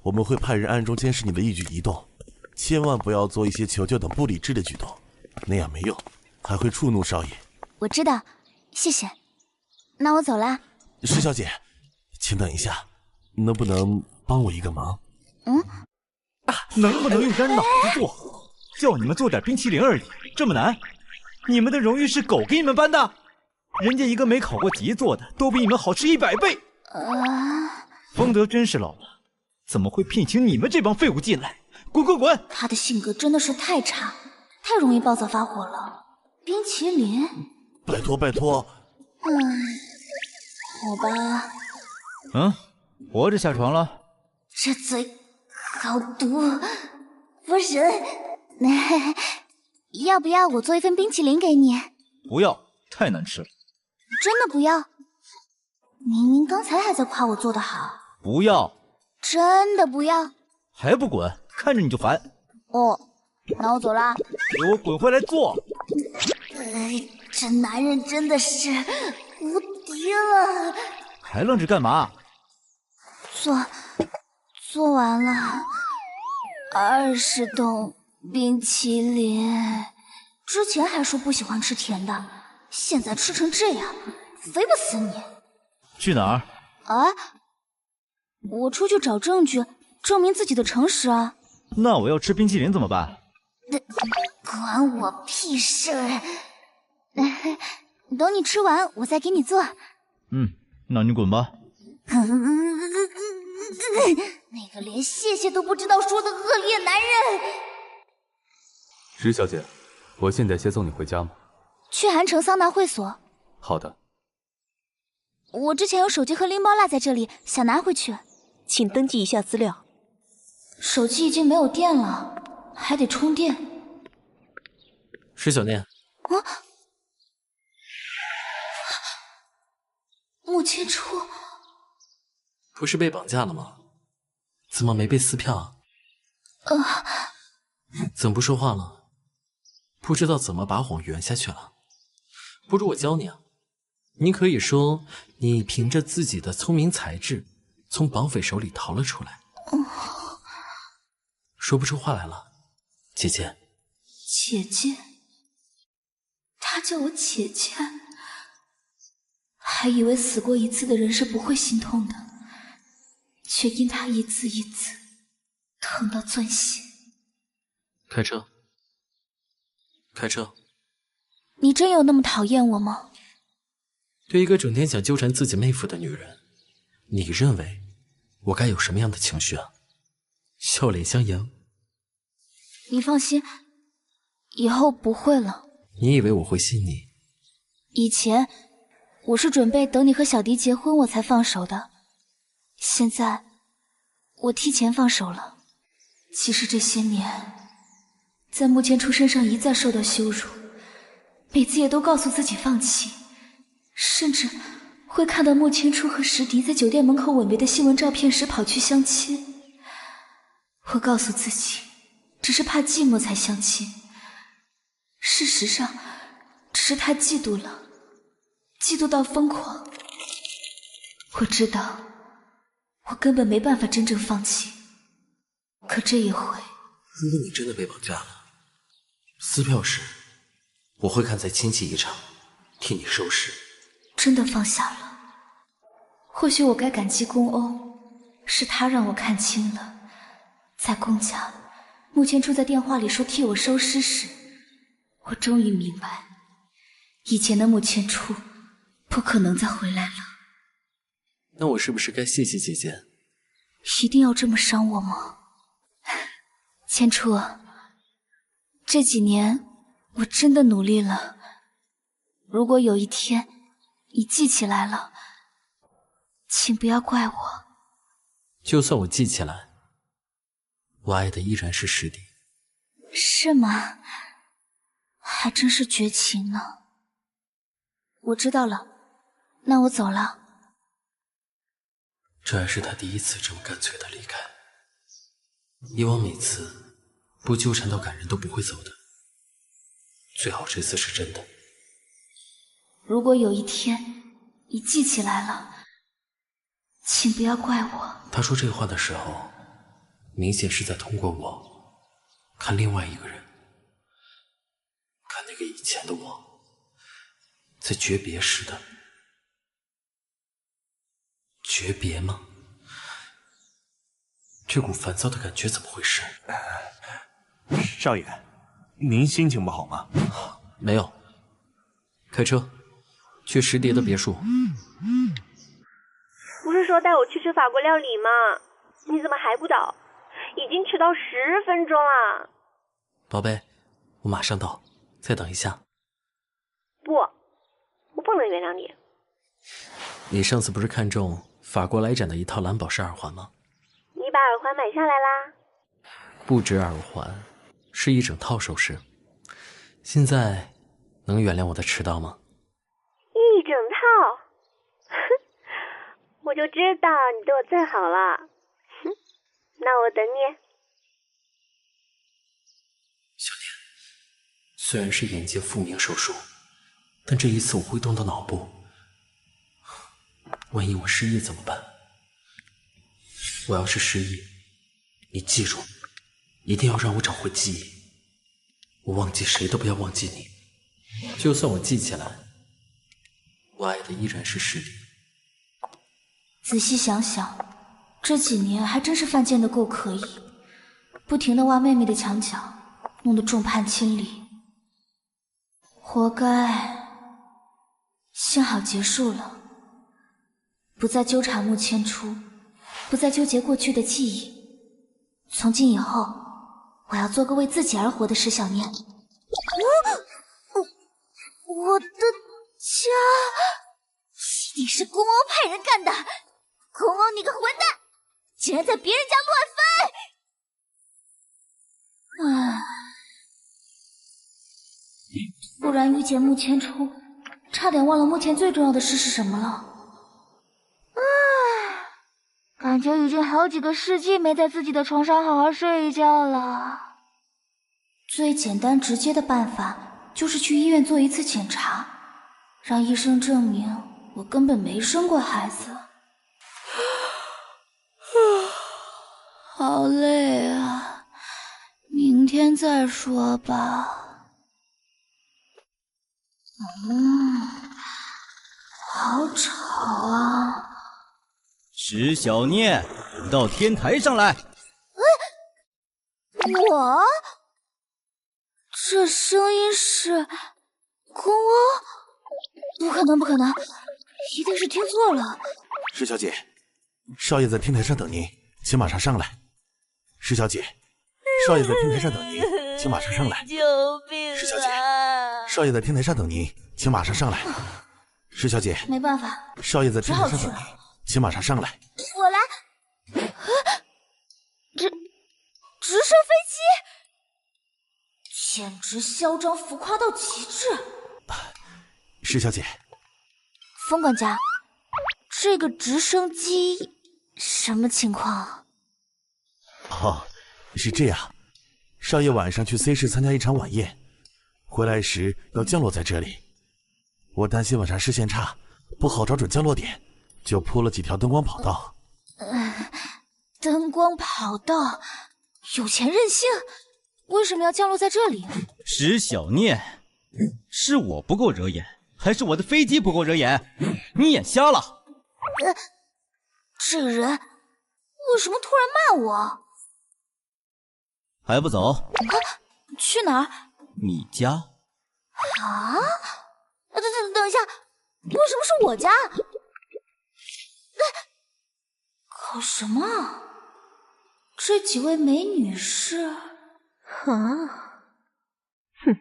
我们会派人暗中监视你的一举一动，千万不要做一些求救等不理智的举动，那样没用，还会触怒少爷。我知道，谢谢。那我走了。石小姐，请等一下，能不能帮我一个忙？能不能用点脑子做？叫你们做点冰淇淋而已，这么难？你们的荣誉是狗给你们颁的？人家一个没考过级做的，都比你们好吃100倍。风德真是老了，怎么会聘请你们这帮废物进来？滚滚滚！他的性格真的是太差，太容易暴躁发火了。冰淇淋？拜托拜托。好吧。活着下床了？这嘴好毒，不是？要不要我做一份冰淇淋给你？不要，太难吃了。真的不要？明明刚才还在夸我做得好。不要。真的不要？还不滚？看着你就烦。哦，那我走啦。给我滚回来做。这男人真的是无敌了。还愣着干嘛？做完了20桶冰淇淋。之前还说不喜欢吃甜的，现在吃成这样，肥不死你。去哪儿？我出去找证据，证明自己的诚实啊。那我要吃冰淇淋怎么办？关我屁事。等你吃完，我再给你做。那你滚吧。那个连谢谢都不知道说的恶劣男人。石小姐，我现在先送你回家吗？去韩城桑拿会所。好的。我之前有手机和拎包落在这里，想拿回去。请登记一下资料。手机已经没有电了，还得充电。石小念。穆千初。不是被绑架了吗？怎么没被撕票？怎么不说话了？不知道怎么把谎圆下去了。不如我教你啊，你可以说你凭着自己的聪明才智，从绑匪手里逃了出来。说不出话来了，姐姐。姐姐？他叫我姐姐？还以为死过一次的人是不会心痛的，却因他一次一次疼到钻心。开车。开车。你真有那么讨厌我吗？对一个整天想纠缠自己妹夫的女人，你认为我该有什么样的情绪啊？笑脸相迎。你放心，以后不会了。你以为我会信你？以前我是准备等你和小迪结婚我才放手的，现在我提前放手了。其实这些年在穆千初身上一再受到羞辱，每次也都告诉自己放弃，甚至会看到穆千初和石迪在酒店门口吻别的新闻照片时跑去相亲。我告诉自己只是怕寂寞才相亲，事实上只是他嫉妒了，嫉妒到疯狂。我知道我根本没办法真正放弃，可这一回，如果你真的被绑架了，撕票时我会看在亲戚一场，替你收尸。真的放下了。或许我该感激宫欧，是他让我看清了，在宫家，穆千初在电话里说替我收尸时，我终于明白，以前的穆千初不可能再回来了。那我是不是该谢谢姐姐？一定要这么伤我吗？千初，这几年我真的努力了，如果有一天你记起来了，请不要怪我。就算我记起来，我爱的依然是师弟。是吗？还真是绝情呢。我知道了，那我走了。这还是他第一次这么干脆的离开。以往每次不纠缠到感人都不会走的，最好这次是真的。如果有一天你记起来了，请不要怪我。他说这话的时候，明显是在通过我看另外一个人，看那个以前的我，在诀别时的诀别吗？这股烦躁的感觉怎么回事？少爷，您心情不好吗？没有。开车去石蝶的别墅。不是说带我去吃法国料理吗？你怎么还不到？已经迟到10分钟了。宝贝，我马上到，再等一下。不，我不能原谅你。你上次不是看中法国来展的一套蓝宝石耳环吗？你把耳环买下来啦？不止耳环，是一整套首饰。现在能原谅我的迟到吗？一整套？我就知道你对我最好了。那我等你。小念，虽然是眼界复明手术，但这一次我会动到脑部。万一我失忆怎么办？我要是失忆，你记住，一定要让我找回记忆。我忘记谁都不要忘记你。就算我记起来，我爱的依然是师弟。仔细想想，这几年还真是犯贱的够可以，不停地挖妹妹的墙角，弄得众叛亲离。活该。幸好结束了，不再纠缠穆千初，不再纠结过去的记忆。从今以后，我要做个为自己而活的石小念。我的家一定是宫欧派人干的！宫欧你个混蛋，竟然在别人家乱翻！唉，不然遇见穆千初，差点忘了目前最重要的事是什么了。唉，感觉已经好几个世纪没在自己的床上好好睡一觉了。最简单直接的办法就是去医院做一次检查，让医生证明我根本没生过孩子。好累啊，明天再说吧。好吵啊！石小念，你到天台上来。我？这声音是宫欧？不可能，不可能，一定是听错了。石小姐，少爷在天台上等您，请马上上来。石小姐，少爷在天台上等您，请马上上来。救命啊！石小姐，少爷在天台上等您，请马上上来。石小姐，没办法，少爷在天台上等您，请马上上来。我来。直升飞机，简直嚣张浮夸到极致。石小姐，风管家，这个直升机什么情况？哦，是这样，少爷晚上去 C 市参加一场晚宴，回来时要降落在这里。我担心晚上视线差，不好找准降落点，就铺了几条灯光跑道。灯光跑道，有钱任性，为什么要降落在这里？石小念，是我不够惹眼，还是我的飞机不够惹眼？你眼瞎了？这个人为什么突然骂我？还不走？去哪儿？你家？啊？等一下，为什么是我家？搞什么？这几位美女是？啊？哼！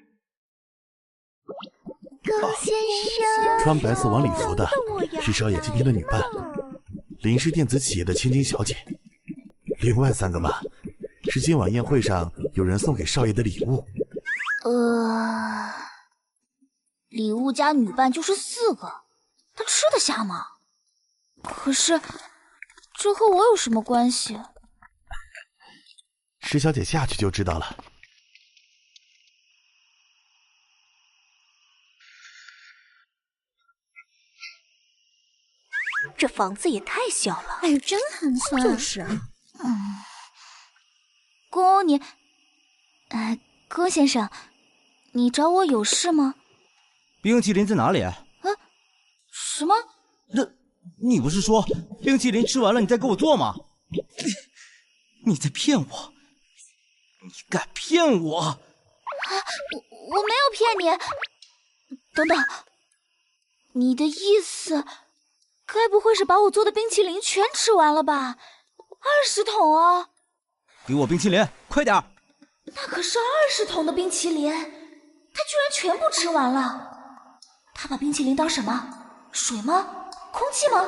龚先生，穿白色晚礼服的是少爷今天的女伴，林氏电子企业的千金小姐。另外3个嘛，是今晚宴会上有人送给少爷的礼物。礼物加女伴就是4个，他吃得下吗？可是这和我有什么关系？石小姐下去就知道了。这房子也太小了，哎，真寒酸。就是啊。公欧你，龚先生，你找我有事吗？冰淇淋在哪里？什么？你不是说冰淇淋吃完了你再给我做吗？你在骗我！你敢骗我！我没有骗你。等等，你的意思该不会是把我做的冰淇淋全吃完了吧？20桶啊！给我冰淇淋，快点！那可是20桶的冰淇淋，他居然全部吃完了。他把冰淇淋当什么？水吗？空气吗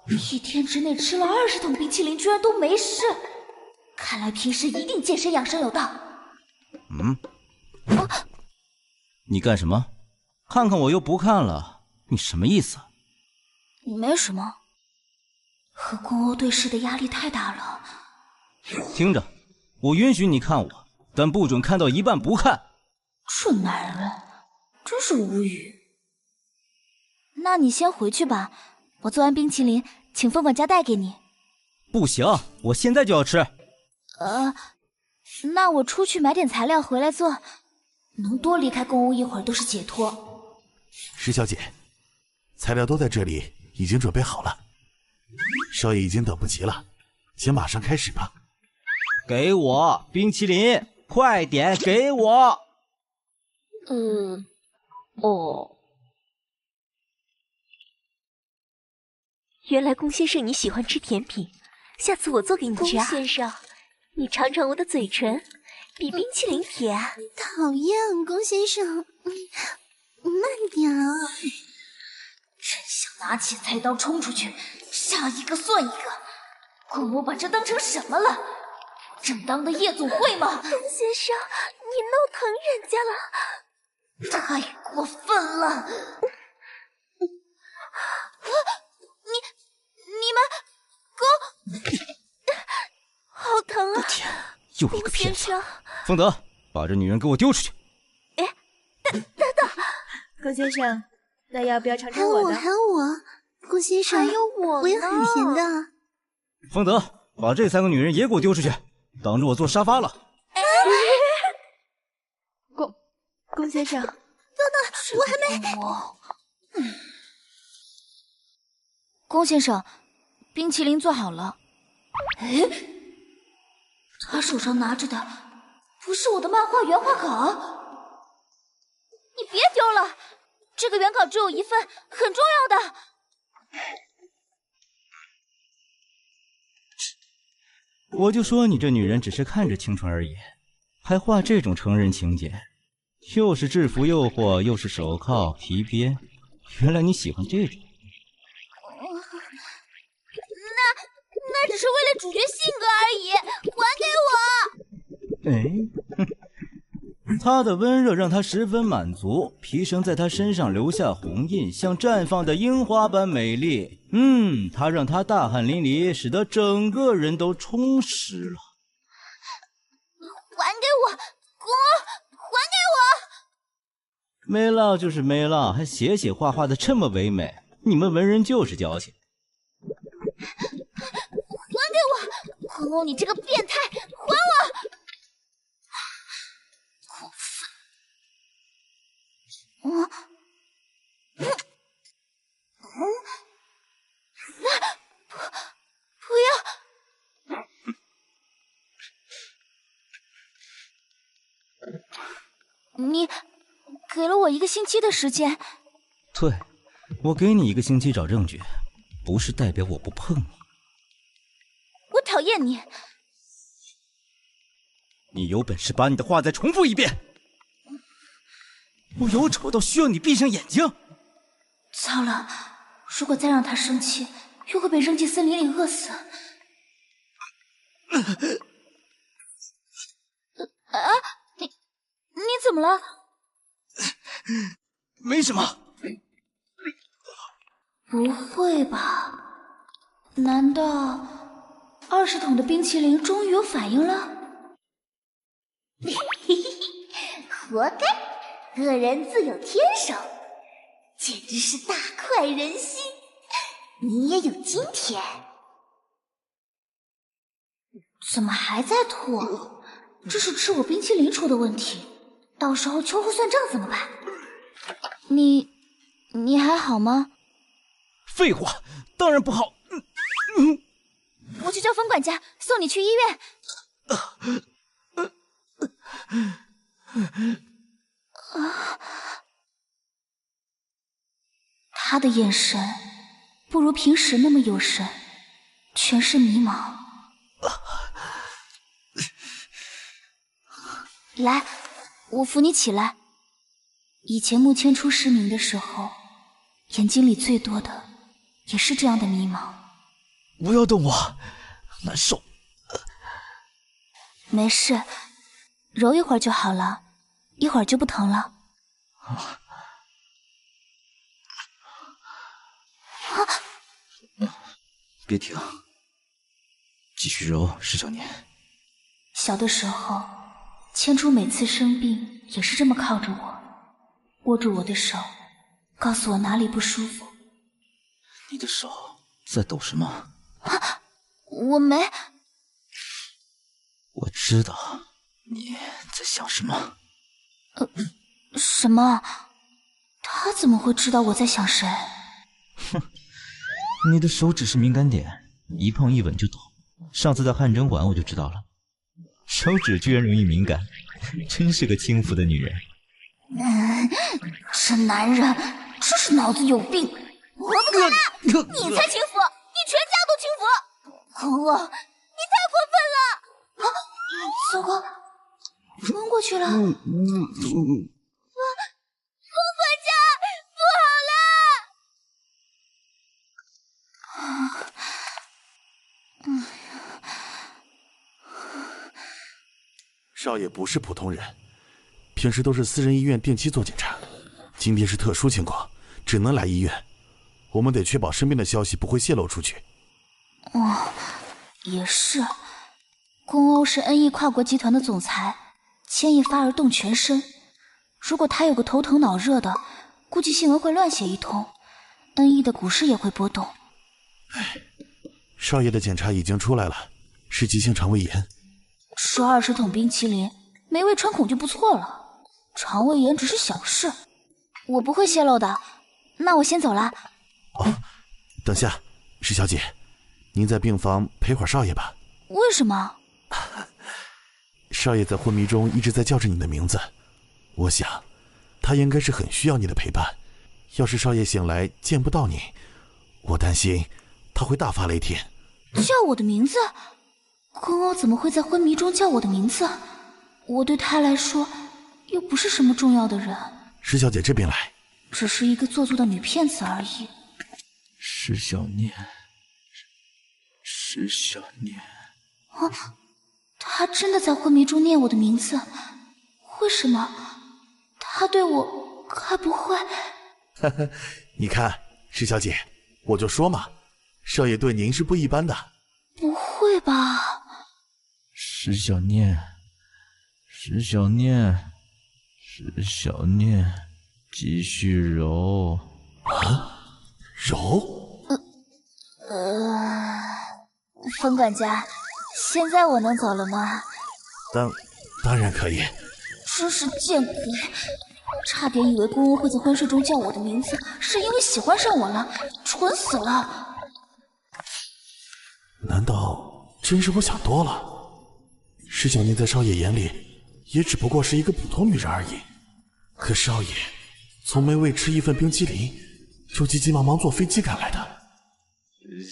？1天之内吃了20桶冰淇淋，居然都没事。看来平时一定健身养生有道。你干什么？看看我又不看了，你什么意思？没什么，和公欧对视的压力太大了。听着，我允许你看我，但不准看到一半不看。这男人真是无语。那你先回去吧，我做完冰淇淋，请凤凤家带给你。不行，我现在就要吃。那我出去买点材料回来做，能多离开公屋一会儿都是解脱。石小姐，材料都在这里，已经准备好了。少爷已经等不及了，请马上开始吧。给我冰淇淋，快点给我。原来龚先生你喜欢吃甜品，下次我做给你吃啊。龚先生，你尝尝我的嘴唇，比冰淇淋甜。讨厌，龚先生，慢点啊！真想拿起菜刀冲出去，杀一个算一个。公屋把这当成什么了？正当的夜总会吗？龚先生，你弄疼人家了，太过分了！你们好疼啊！天，又一个骗子！龚先生，凤德，把这女人给我丢出去！等，龚先生，那要不要尝尝我的？还有我，龚先生，还有我我也很甜的。凤德，把这3个女人也给我丢出去，挡着我坐沙发了。龚先生，等，我还没。龚先生，冰淇淋做好了。他手上拿着的不是我的漫画原画稿？你别丢了，这个原稿只有1份，很重要的。我就说你这女人只是看着清纯而已，还画这种成人情节，又是制服诱惑，又是手铐皮鞭，原来你喜欢这种。那只是为了主角性格而已，还给我！他的温热让他十分满足，皮绳在他身上留下红印，像绽放的樱花般美丽。他让他大汗淋漓，使得整个人都充实了。还给我，公儿，还给我！没了就是没了，还写画画的这么唯美，你们文人就是矫情。还给我，公欧，你这个变态，还我！过分！不要！你给了我1个星期的时间。对，我给你1个星期找证据，不是代表我不碰你。我讨厌你！你有本事把你的话再重复一遍！我有丑到需要你闭上眼睛？糟了，如果再让他生气，又会被扔进森林里饿死。你怎么了？没什么。不会吧？难道20桶的冰淇淋终于有反应了？活该，恶人自有天收，简直是大快人心。你也有今天。怎么还在吐？这是吃我冰淇淋出的问题，到时候秋后算账怎么办？你还好吗？废话，当然不好。我去叫冯管家送你去医院。他的眼神不如平时那么有神，全是迷茫。来，我扶你起来。以前穆千初失明的时候，眼睛里最多的也是这样的迷茫。不要动我，难受。没事，揉一会儿就好了，一会儿就不疼了。别停，继续揉，石小念。小的时候，千初每次生病也是这么靠着我，握住我的手，告诉我哪里不舒服。你的手在抖什么？我没。我知道你在想什么。什么？他怎么会知道我在想谁？哼，你的手指是敏感点，一碰一吻就抖。上次在汗蒸馆我就知道了，手指居然容易敏感，真是个轻浮的女人。这男人真是脑子有病！我不管了，你才轻浮，你全家都轻浮！公公，你太过分了！啊，糟糕，昏过去了。冯管家，不好了！少爷不是普通人，平时都是私人医院定期做检查，今天是特殊情况，只能来医院。我们得确保身边的消息不会泄露出去。也是。宫欧是恩义跨国集团的总裁，牵一发而动全身。如果他有个头疼脑热的，估计新闻会乱写一通，恩义的股市也会波动。少爷的检查已经出来了，是急性肠胃炎。吃20桶冰淇淋，没胃穿孔就不错了。肠胃炎只是小事，我不会泄露的。那我先走了。等下，石小姐，您在病房陪会儿少爷吧。为什么？少爷在昏迷中一直在叫着你的名字，我想他应该是很需要你的陪伴。要是少爷醒来见不到你，我担心他会大发雷霆。叫我的名字？宫欧怎么会在昏迷中叫我的名字？我对他来说又不是什么重要的人。石小姐这边来，只是一个做作的女骗子而已。石小念，石小念。他真的在昏迷中念我的名字，为什么？他对我该不会……你看，石小姐，我就说嘛，少爷对您是不一般的。不会吧？石小念，石小念，石小念，继续揉。揉？冯管家，现在我能走了吗？当然可以。真是见鬼！差点以为宫欧会在昏睡中叫我的名字，是因为喜欢上我了，蠢死了。难道真是我想多了？石小念在少爷眼里也只不过是一个普通女人而已，可少爷从没为吃一份冰淇淋就急急忙忙坐飞机赶来的。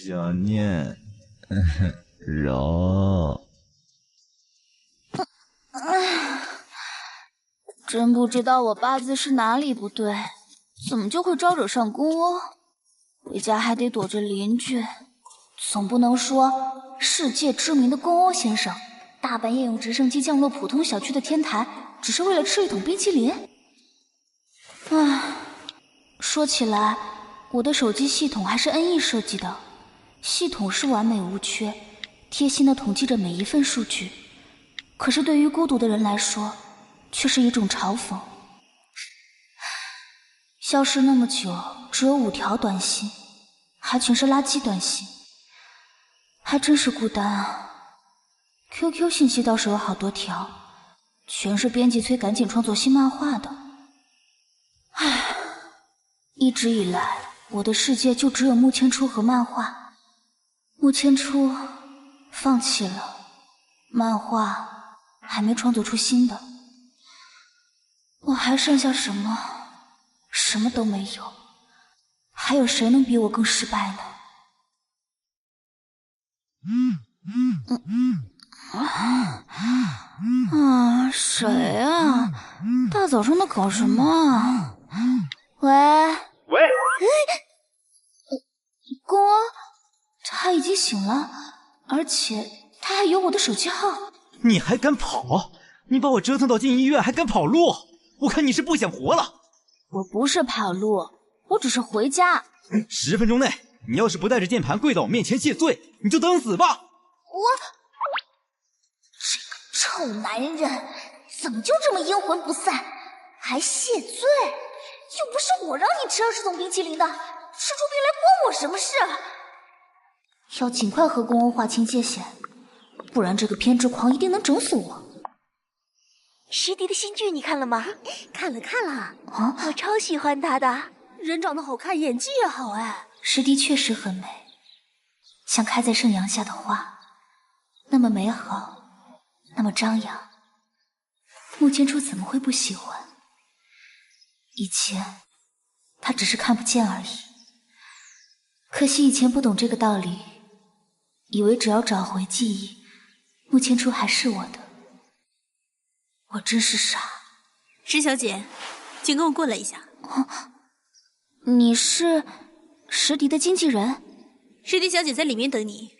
小念，柔。真不知道我八字是哪里不对，怎么就会招惹上宫欧？回家还得躲着邻居，总不能说世界知名的宫欧先生大半夜用直升机降落普通小区的天台，只是为了吃一桶冰淇淋？唉，说起来，我的手机系统还是 NE 设计的，系统是完美无缺，贴心的统计着每一份数据。可是对于孤独的人来说，却是一种嘲讽。消失那么久，只有5条短信，还全是垃圾短信，还真是孤单啊。QQ 信息倒是有好多条，全是编辑催赶紧创作新漫画的。唉，一直以来，我的世界就只有木千初和漫画。木千初放弃了，漫画还没创作出新的，我还剩下什么？什么都没有。还有谁能比我更失败呢？谁啊？大早上的搞什么啊？喂？宫欧，他已经醒了，而且他还有我的手机号。你还敢跑？你把我折腾到进医院，还敢跑路？我看你是不想活了。我不是跑路，我只是回家。10分钟内，你要是不带着键盘跪到我面前谢罪，你就等死吧。这个臭男人怎么就这么阴魂不散，还谢罪？又不是我让你吃20桶冰淇淋的，吃出病来关我什么事？要尽快和宫欧划清界限，不然这个偏执狂一定能整死我。石迪的新剧你看了吗？看了啊，我超喜欢他的，人长得好看，演技也好哎。石迪确实很美，像开在盛阳下的花，那么美好，那么张扬。木千初怎么会不喜欢？以前他只是看不见而已，可惜以前不懂这个道理，以为只要找回记忆，木千初还是我的。我真是傻。石小姐，请跟我过来一下。你是石迪的经纪人？石迪小姐在里面等你，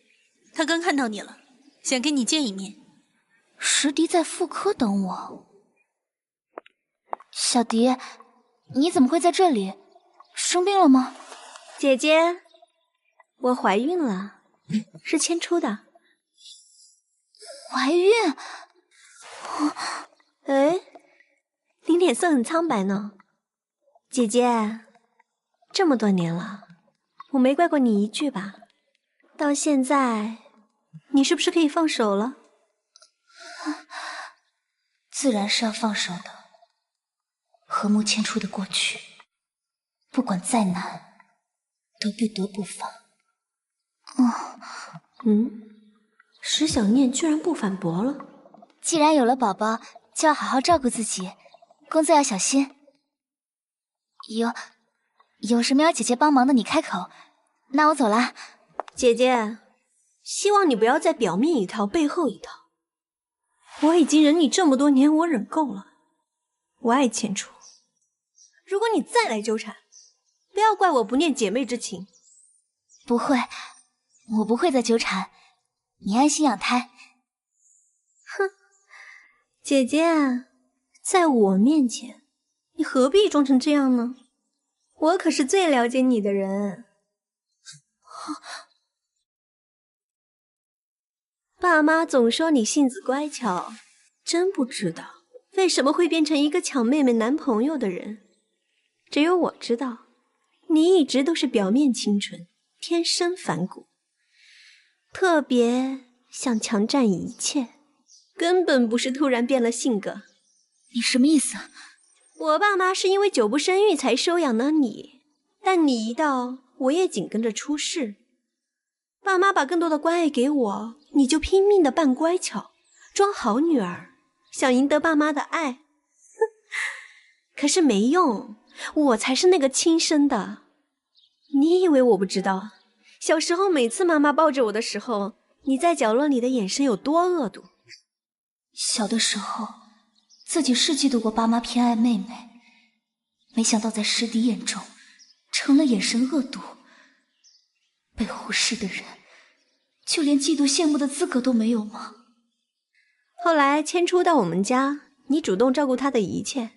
她刚看到你了，想跟你见一面。石迪在妇科等我。小迪，你怎么会在这里？生病了吗？姐姐，我怀孕了，是千初的。怀孕？哎，你脸色很苍白呢。姐姐，这么多年了，我没怪过你一句吧？到现在，你是不是可以放手了？自然是要放手的。和木千初的过去，不管再难，都不得不放。石小念居然不反驳了。既然有了宝宝，就要好好照顾自己，工作要小心。有什么要姐姐帮忙的，你开口。那我走了。姐姐，希望你不要再表面一套背后一套。我已经忍你这么多年，我忍够了。我爱千初，如果你再来纠缠，不要怪我不念姐妹之情。不会，我不会再纠缠，你安心养胎。哼，姐姐，在我面前，你何必装成这样呢？我可是最了解你的人。爸妈总说你性子乖巧，真不知道为什么会变成一个抢妹妹男朋友的人。只有我知道，你一直都是表面清纯，天生反骨，特别想强占一切，根本不是突然变了性格。你什么意思？我爸妈是因为久不生育才收养了你，但你一到，我也紧跟着出事。爸妈把更多的关爱给我，你就拼命的扮乖巧，装好女儿，想赢得爸妈的爱。可是没用，我才是那个亲生的。你以为我不知道？小时候每次妈妈抱着我的时候，你在角落里的眼神有多恶毒。小的时候，自己是嫉妒过爸妈偏爱妹妹，没想到在师弟眼中，成了眼神恶毒。被忽视的人，就连嫉妒羡慕的资格都没有吗？后来迁出到我们家，你主动照顾他的一切。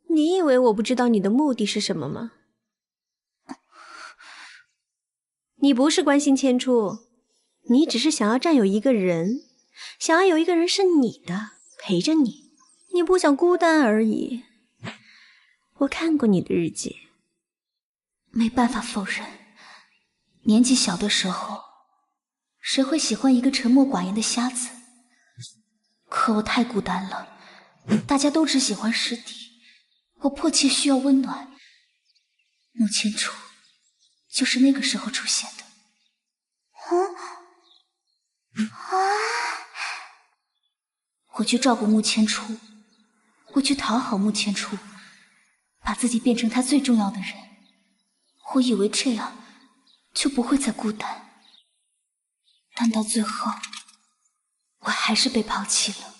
你以为我不知道你的目的是什么吗？你不是关心迁出，你只是想要占有一个人，想要有一个人是你的，陪着你。你不想孤单而已。我看过你的日记。没办法否认，年纪小的时候，谁会喜欢一个沉默寡言的瞎子？可我太孤单了，大家都只喜欢师弟，我迫切需要温暖。穆千楚就是那个时候出现的。我去照顾穆千楚，我去讨好穆千楚，把自己变成他最重要的人。我以为这样就不会再孤单，但到最后我还是被抛弃了。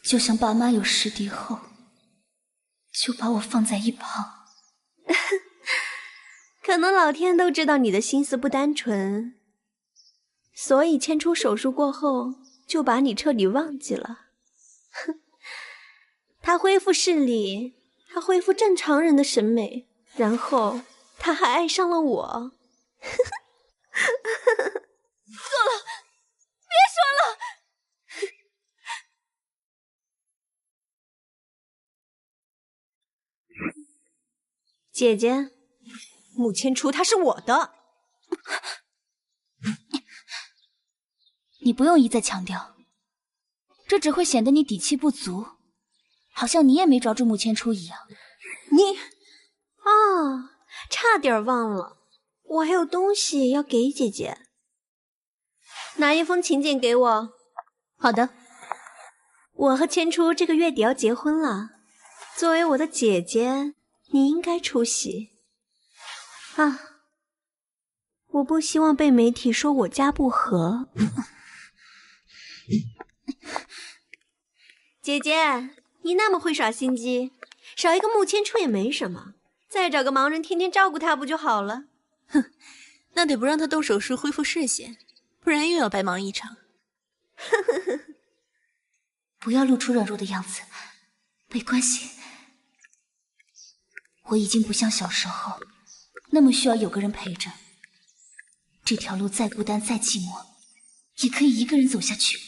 就像爸妈有师弟后，就把我放在一旁。可能老天都知道你的心思不单纯，所以迁出手术过后就把你彻底忘记了。他恢复视力，他恢复正常人的审美，然后他还爱上了我。够了，别说了。姐姐，穆千楚他是我的。你不用一再强调，这只会显得你底气不足，好像你也没抓住穆千楚一样。你，差点忘了，我还有东西要给姐姐。拿一封请柬给我。好的。我和千初这个月底要结婚了，作为我的姐姐，你应该出席。我不希望被媒体说我家不和。姐姐，你那么会耍心机，少一个穆千初也没什么，再找个盲人天天照顾他不就好了？哼，那得不让他动手术恢复视线，不然又要白忙一场。不要露出软弱的样子，没关系。我已经不像小时候那么需要有个人陪着，这条路再孤单再寂寞，也可以一个人走下去。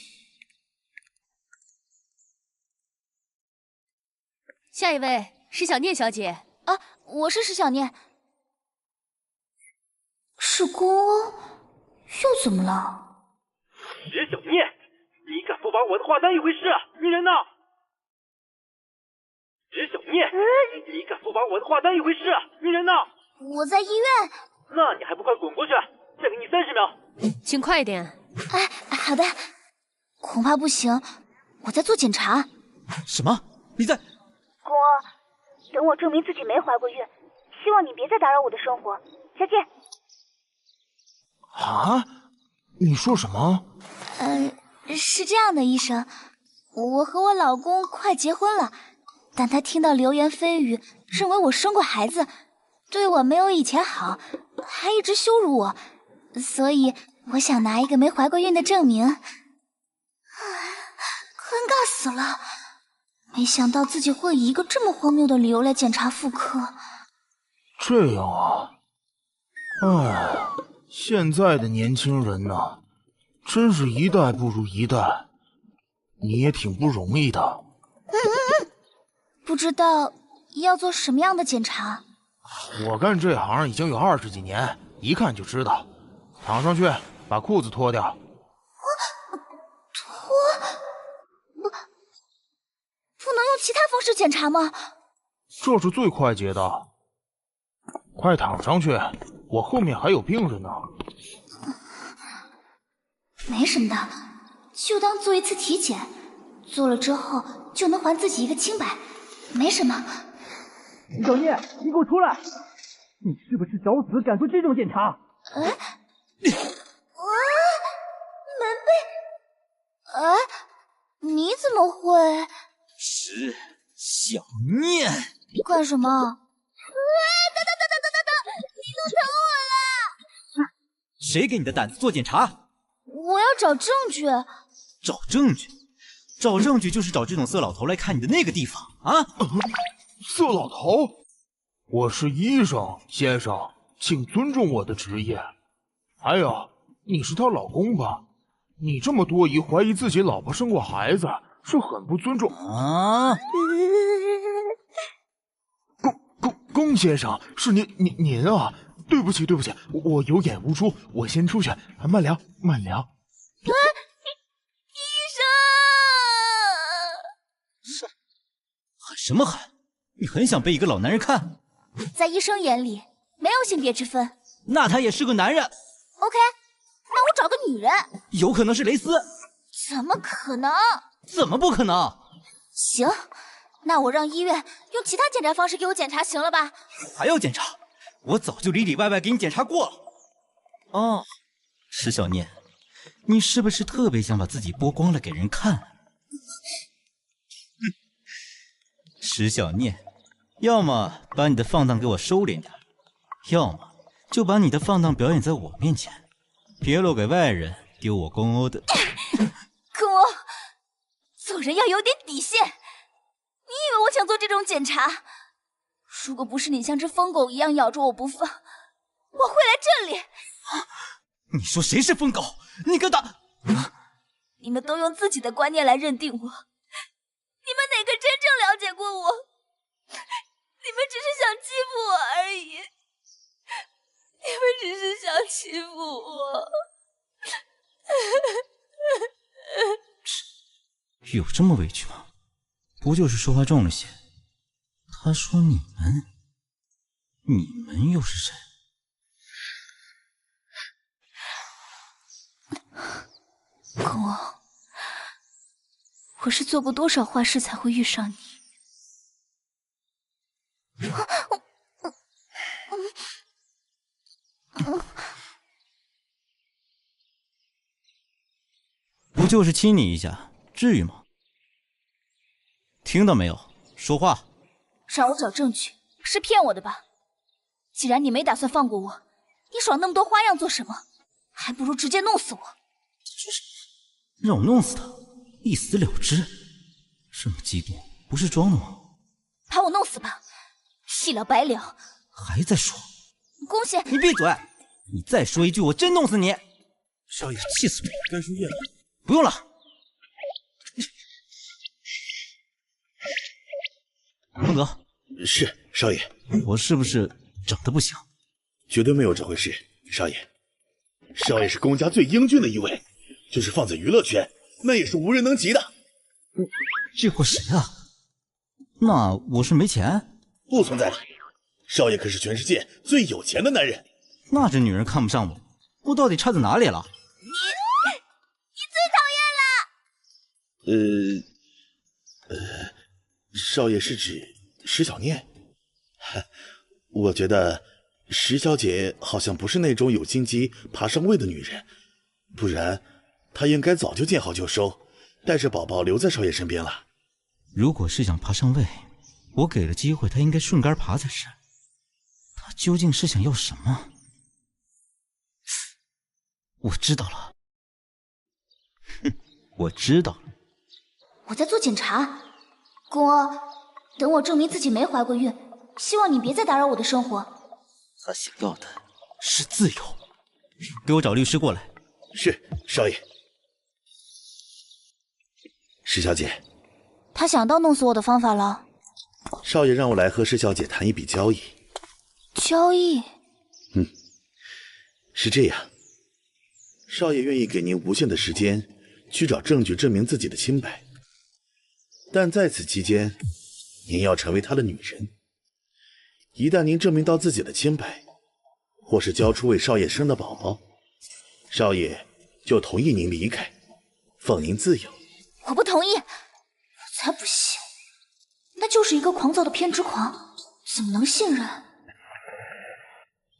下一位，石小念小姐。啊，我是石小念。是宫欧，又怎么了？石小念，你敢不把我的话当一回事？你人呢？石小念，你敢不把我的话当一回事？你人呢？我在医院。那你还不快滚过去？再给你30秒。请快点。哎，好的。恐怕不行，我在做检查。什么？你在？宫欧，等我证明自己没怀过孕，希望你别再打扰我的生活。再见。啊？你说什么？是这样的，医生，我和我老公快结婚了，但他听到流言蜚语，认为我生过孩子，对我没有以前好，还一直羞辱我，所以我想拿一个没怀过孕的证明。尴尬死了，没想到自己会以一个这么荒谬的理由来检查妇科。这样啊，哎，现在的年轻人呐，真是一代不如一代。你也挺不容易的。不知道要做什么样的检查？我干这行已经有20几年，一看就知道。躺上去，把裤子脱掉。不能用其他方式检查吗？这是最快捷的。快躺上去，我后面还有病人呢。没什么的，就当做一次体检，做了之后就能还自己一个清白，没什么。小聂，你给我出来！你是不是找死敢做这种检查？门被……你怎么会？石小念，干什么？等！你弄疼我了！谁给你的胆子做检查？我要找证据。找证据？找证据就是找这种色老头来看你的那个地方啊！色老头？我是医生，先生，请尊重我的职业。还有，你是她老公吧？你这么多疑，怀疑自己老婆生过孩子，是很不尊重啊！龚先生，是您啊！对不起，我有眼无珠，我先出去，慢聊。医生，喊什么喊？你很想被一个老男人看？在医生眼里，没有性别之分。那他也是个男人。OK， 那我找个女人。有可能是蕾丝。怎么可能？怎么不可能？行，那我让医院用其他检查方式给我检查，行了吧？还要检查？我早就里里外外给你检查过了。哦，石小念，你是不是特别想把自己剥光了给人看？石小念，要么把你的放荡给我收敛点，要么就把你的放荡表演在我面前，别露给外人，丢我宫欧的。公欧，做人要有点底线。你以为我想做这种检查？如果不是你像只疯狗一样咬着我不放，我会来这里。你说谁是疯狗？你个大……你们都用自己的观念来认定我，你们哪个真正了解过我？你们只是想欺负我而已，你们只是想欺负我。有这么委屈吗？不就是说话重了些？他说你们又是谁？公欧，我是做过多少坏事才会遇上你？不就是亲你一下，至于吗？听到没有？说话！让我找证据，是骗我的吧？既然你没打算放过我，你耍那么多花样做什么？还不如直接弄死我。让我弄死他，一死了之。这么激动，不是装的吗？把我弄死吧，一了百了。还在说？恭喜！你闭嘴！你再说一句，我真弄死你！少爷，气死我！该输液了。不用了。孟德，是少爷。我是不是长得不行？绝对没有这回事，少爷。少爷是宫家最英俊的一位，就是放在娱乐圈，那也是无人能及的。这货谁啊？那我是没钱？不存在的。少爷可是全世界最有钱的男人。那这女人看不上我，我到底差在哪里了？你最讨厌了。少爷是指石小念？我觉得石小姐好像不是那种有心机爬上位的女人，不然她应该早就见好就收，带着宝宝留在少爷身边了。如果是想爬上位，我给了机会，她应该顺杆爬才是。她究竟是想要什么？我知道了。哼，我知道了。我在做检查。公欧，等我证明自己没怀过孕，希望你别再打扰我的生活。他想要的是自由。给我找律师过来。是，少爷。石小姐，他想到弄死我的方法了。少爷让我来和石小姐谈一笔交易。交易？是这样，少爷愿意给您无限的时间去找证据证明自己的清白。但在此期间，您要成为他的女人。一旦您证明到自己的清白，或是交出为少爷生的宝宝，少爷就同意您离开，放您自由。我不同意，我才不信，那就是一个狂躁的偏执狂，怎么能信任？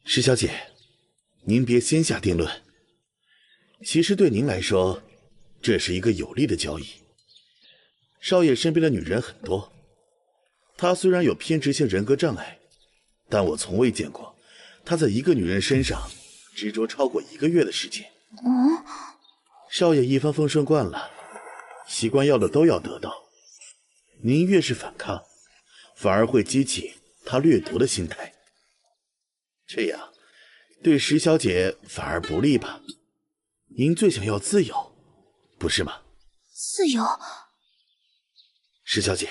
石小姐，您别先下定论。其实对您来说，这是一个有利的交易。少爷身边的女人很多，他虽然有偏执性人格障碍，但我从未见过他在一个女人身上执着超过1个月的时间。少爷一帆风顺惯了，习惯要的都要得到。您越是反抗，反而会激起他掠夺的心态，这样对石小姐反而不利吧？您最想要自由，不是吗？自由？石小姐，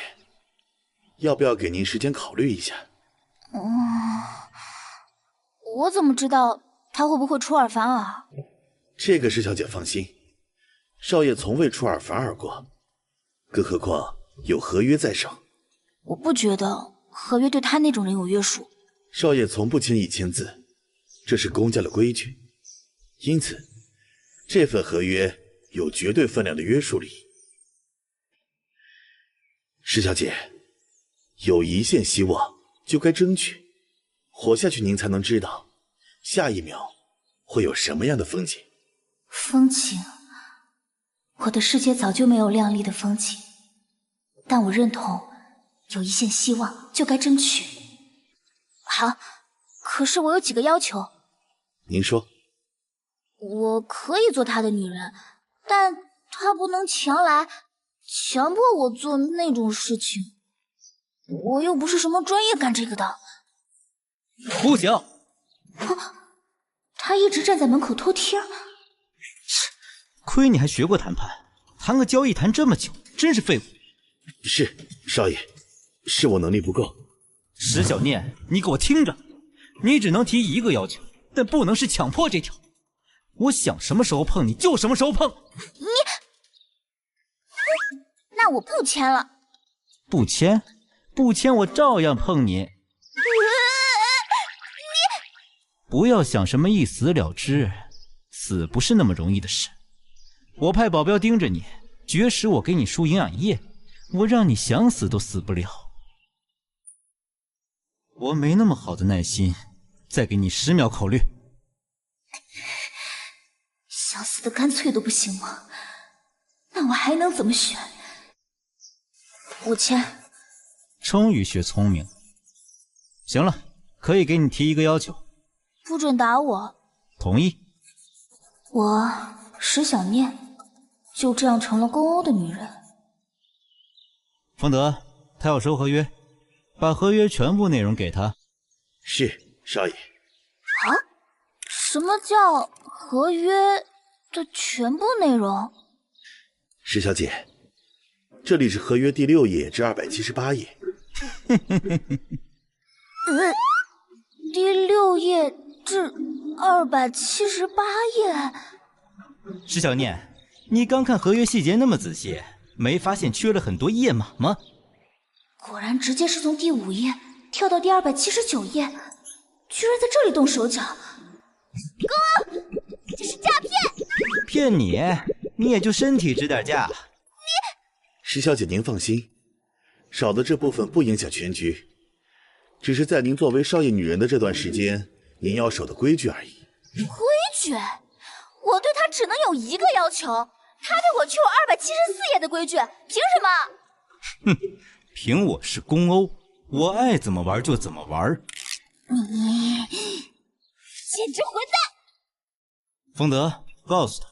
要不要给您时间考虑一下？我怎么知道他会不会出尔反尔？这个石小姐放心，少爷从未出尔反尔过，更何况有合约在手。我不觉得合约对他那种人有约束。少爷从不轻易签字，这是公家的规矩，因此这份合约有绝对分量的约束力。石小姐，有一线希望就该争取，活下去您才能知道下一秒会有什么样的风景。风景？我的世界早就没有亮丽的风景，但我认同有一线希望就该争取。好，可是我有几个要求。您说。我可以做他的女人，但他不能强迫我做那种事情，我又不是什么专业干这个的。不行！他一直站在门口偷听。亏你还学过谈判，谈个交易谈这么久，真是废物。是，少爷，是我能力不够。石小念，你给我听着，你只能提一个要求，但不能是强迫这条。我想什么时候碰你就什么时候碰。那我不签了。不签我照样碰你。不要想什么一死了之，死不是那么容易的事。我派保镖盯着你，绝食我给你输营养液，我让你想死都死不了。我没那么好的耐心，再给你10秒考虑。想死的干脆都不行吗？那我还能怎么选？我签。终于学聪明。行了，可以给你提一个要求。不准打我。同意。我石小念就这样成了宫欧的女人。丰德，他要收合约，把合约全部内容给他。是，少爷。啊？什么叫合约的全部内容？石小姐，这里是合约第6页至278页。第6页至278页。石小念，你刚看合约细节那么仔细，没发现缺了很多页码吗？果然直接是从第5页跳到第279页，居然在这里动手脚。公欧，这是诈骗！骗你？你也就身体值点价。石小姐您放心，少的这部分不影响全局，只是在您作为少爷女人的这段时间，您要守的规矩而已。规矩？我对他只能有一个要求，他对我却有274页的规矩，凭什么？哼，凭我是宫欧，我爱怎么玩就怎么玩。你简直混蛋！丰德，告诉他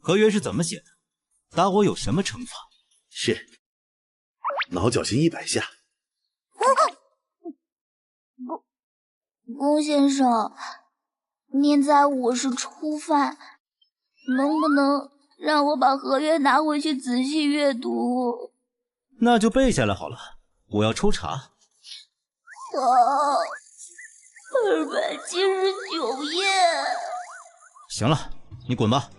合约是怎么写的，打我有什么惩罚？是，挠脚心100下。龚先生，念在我是初犯，能不能让我把合约拿回去仔细阅读？那就背下来好了，我要抽查。好，279页。行了，你滚吧。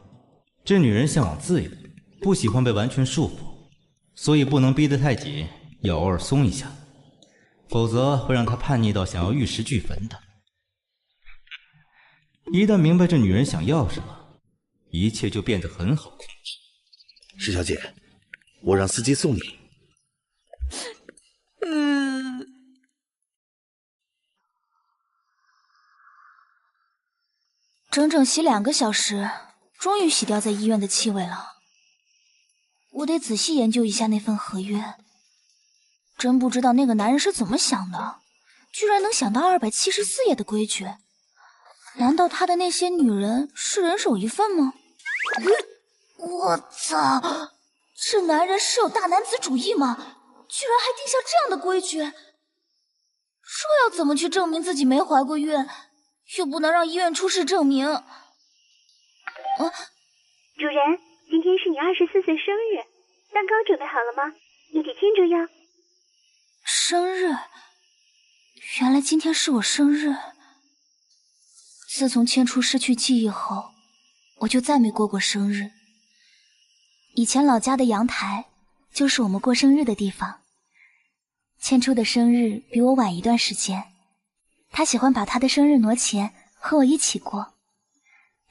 这女人向往自由，不喜欢被完全束缚，所以不能逼得太紧，要偶尔松一下，否则会让他叛逆到想要玉石俱焚的。一旦明白这女人想要什么，一切就变得很好控制。石小姐，我让司机送你。整整洗2个小时，终于洗掉在医院的气味了。我得仔细研究一下那份合约。真不知道那个男人是怎么想的，居然能想到274页的规矩。难道他的那些女人是人手一份吗？我操！这男人是有大男子主义吗？居然还定下这样的规矩！这要怎么去证明自己没怀过孕？又不能让医院出示证明。主人，今天是你24岁生日，蛋糕准备好了吗？一起庆祝哟。生日？原来今天是我生日。自从千初失去记忆后，我就再没过过生日。以前老家的阳台就是我们过生日的地方。千初的生日比我晚1段时间，他喜欢把他的生日挪前和我一起过，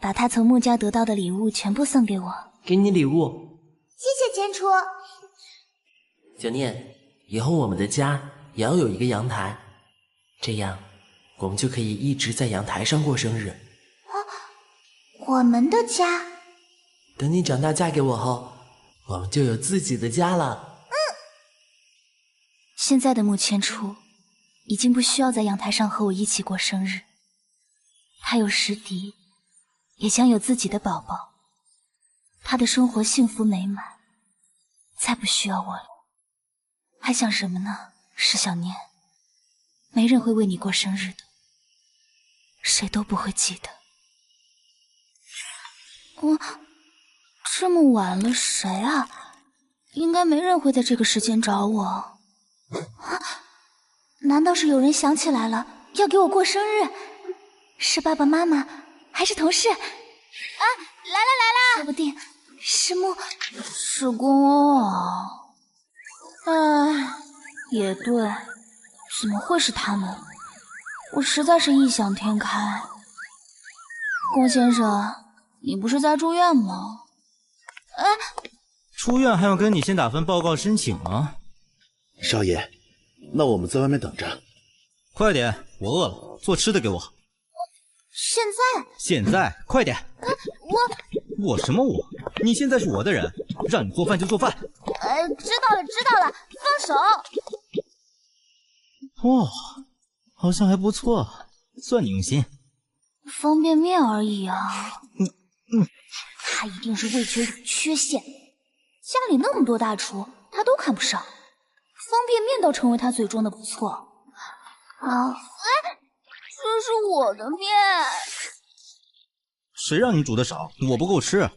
把他从穆家得到的礼物全部送给我。给你礼物。谢谢千初。小念，以后我们的家也要有一个阳台，这样我们就可以一直在阳台上过生日。我们的家？等你长大嫁给我后，我们就有自己的家了。现在的穆千初已经不需要在阳台上和我一起过生日，他有石笛，也将有自己的宝宝，他的生活幸福美满，再不需要我了。还想什么呢，石小念？没人会为你过生日的，谁都不会记得。这么晚了，谁啊？应该没人会在这个时间找我。难道是有人想起来了，要给我过生日？是爸爸妈妈，还是同事？啊，来了！说不定是是公欧啊！哎，也对，怎么会是他们？我实在是异想天开。龚先生，你不是在住院吗？哎，出院还要跟你先打份报告申请吗？少爷，那我们在外面等着。快点，我饿了，做吃的给我。现在，快点！我什么我？你现在是我的人，让你做饭就做饭。知道了，放手。哦，好像还不错，算你用心。方便面而已啊。他一定是味觉有缺陷，家里那么多大厨，他都看不上。方便面倒成为他嘴中的不错。这是我的面。谁让你煮的少？我不够吃。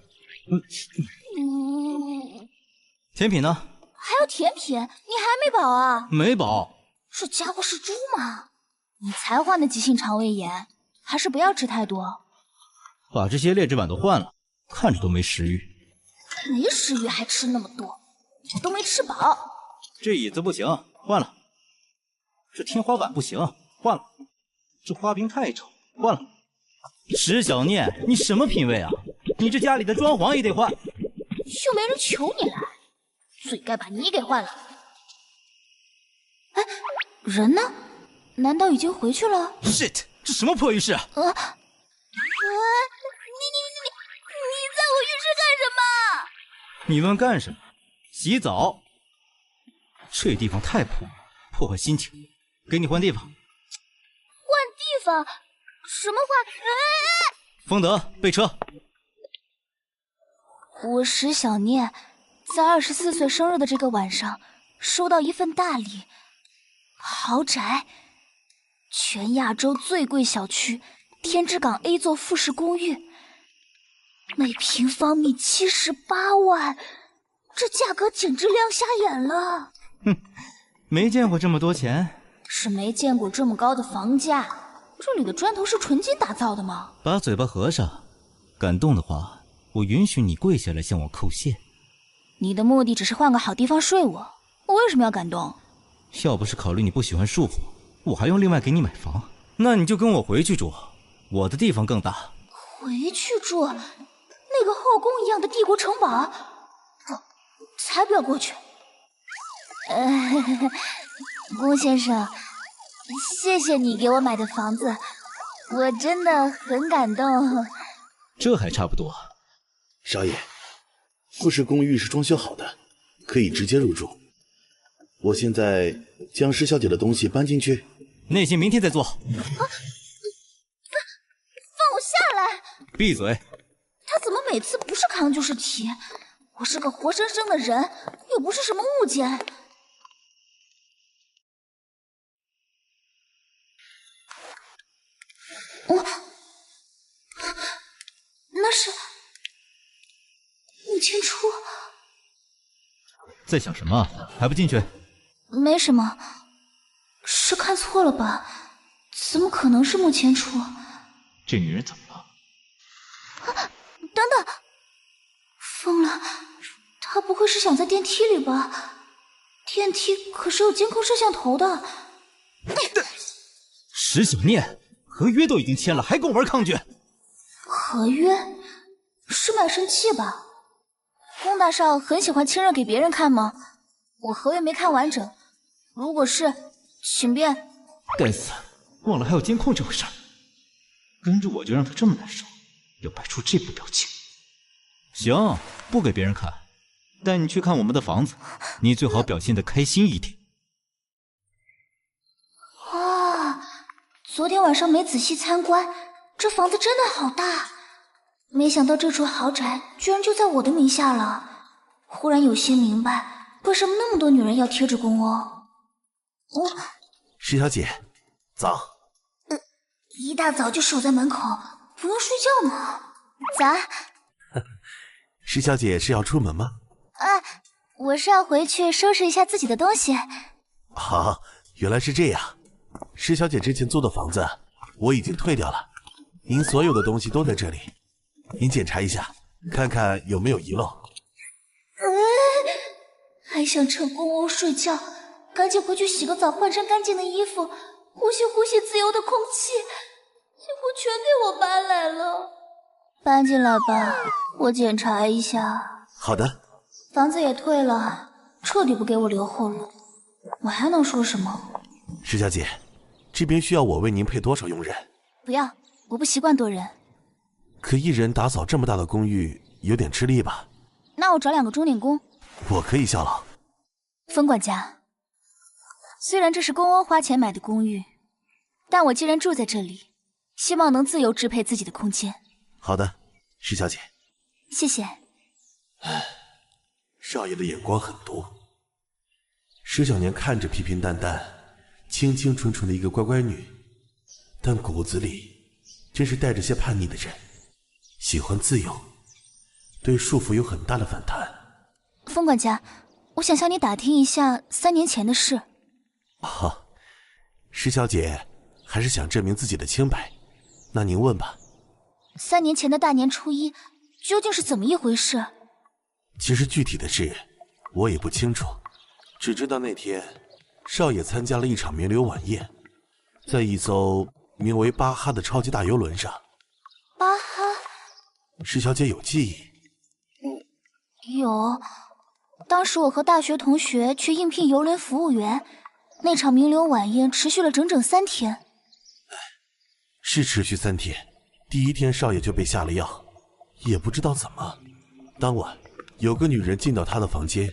甜品呢？还要甜品？你还没饱啊？没饱。这家伙是猪吗？你才患的急性肠胃炎，还是不要吃太多。把这些劣质版都换了，看着都没食欲。没食欲还吃那么多，我都没吃饱。这椅子不行，换了。这天花板不行，换了。这花瓶太丑，换了。石小念，你什么品味啊？你这家里的装潢也得换。又没人求你来，最该把你给换了。哎，人呢？难道已经回去了 ？Shit， 这什么破浴室？你在我浴室干什么？你问干什么？洗澡。这地方太破了，破坏心情。给你换地方。换地方？什么换？丰德，备车。我石小念在24岁生日的这个晚上，收到一份大礼，豪宅，全亚洲最贵小区天之港 A 座复式公寓，每平方米78万，这价格简直亮瞎眼了。没见过这么多钱。是没见过这么高的房价。这里的砖头是纯金打造的吗？把嘴巴合上，感动的话，我允许你跪下来向我叩谢。你的目的只是换个好地方睡我为什么要感动？要不是考虑你不喜欢束缚，我还用另外给你买房。那你就跟我回去住，我的地方更大。回去住？那个后宫一样的帝国城堡？才不要过去！宫先生，谢谢你给我买的房子，我真的很感动。这还差不多。少爷，复式公寓是装修好的，可以直接入住。我现在将施小姐的东西搬进去，那些明天再做。放我下来！闭嘴！他怎么每次不是扛就是提？我是个活生生的人，又不是什么物件。那是穆千初。在想什么？还不进去？没什么，是看错了吧？怎么可能是穆千初？这女人怎么了？等等，疯了！她不会是想在电梯里吧？电梯可是有监控摄像头的。石小念，合约都已经签了，还跟我玩抗拒？合约？是卖身契吧？龚大少很喜欢亲热给别人看吗？我合约没看完整，如果是，请便。该死，忘了还有监控这回事儿。跟着我就让他这么难受，要摆出这副表情。行，不给别人看，带你去看我们的房子，你最好表现得开心一点。哇，昨天晚上没仔细参观，这房子真的好大。没想到这处豪宅居然就在我的名下了，忽然有些明白为什么那么多女人要贴着宫欧。石小姐，早。一大早就守在门口，不用睡觉吗？早。石小姐是要出门吗？我是要回去收拾一下自己的东西。好，原来是这样。石小姐之前租的房子我已经退掉了，您所有的东西都在这里，您检查一下，看看有没有遗漏。还想趁宫欧睡觉，赶紧回去洗个澡，换身干净的衣服，呼吸自由的空气，结果全给我搬来了。搬进来吧，我检查一下。好的。房子也退了，彻底不给我留后路，我还能说什么？石小姐，这边需要我为您配多少佣人？不要，我不习惯多人。可一人打扫这么大的公寓有点吃力吧？那我找2个钟点工。我可以效劳。风管家，虽然这是宫欧花钱买的公寓，但我既然住在这里，希望能自由支配自己的空间。好的，石小姐。谢谢。少爷的眼光很毒。石小年看着平平淡淡、清清纯纯的一个乖乖女，但骨子里真是带着些叛逆的人，喜欢自由，对束缚有很大的反弹。风管家，我想向你打听一下3年前的事。石小姐还是想证明自己的清白，那您问吧。3年前的大年初一究竟是怎么一回事？其实具体的事我也不清楚，只知道那天少爷参加了一场名流晚宴，在一艘名为巴哈的超级大游轮上。巴哈？石小姐有记忆？有，当时我和大学同学去应聘游轮服务员，那场名流晚宴持续了整整3天。是持续3天，第1天少爷就被下了药，也不知道怎么，当晚有个女人进到他的房间，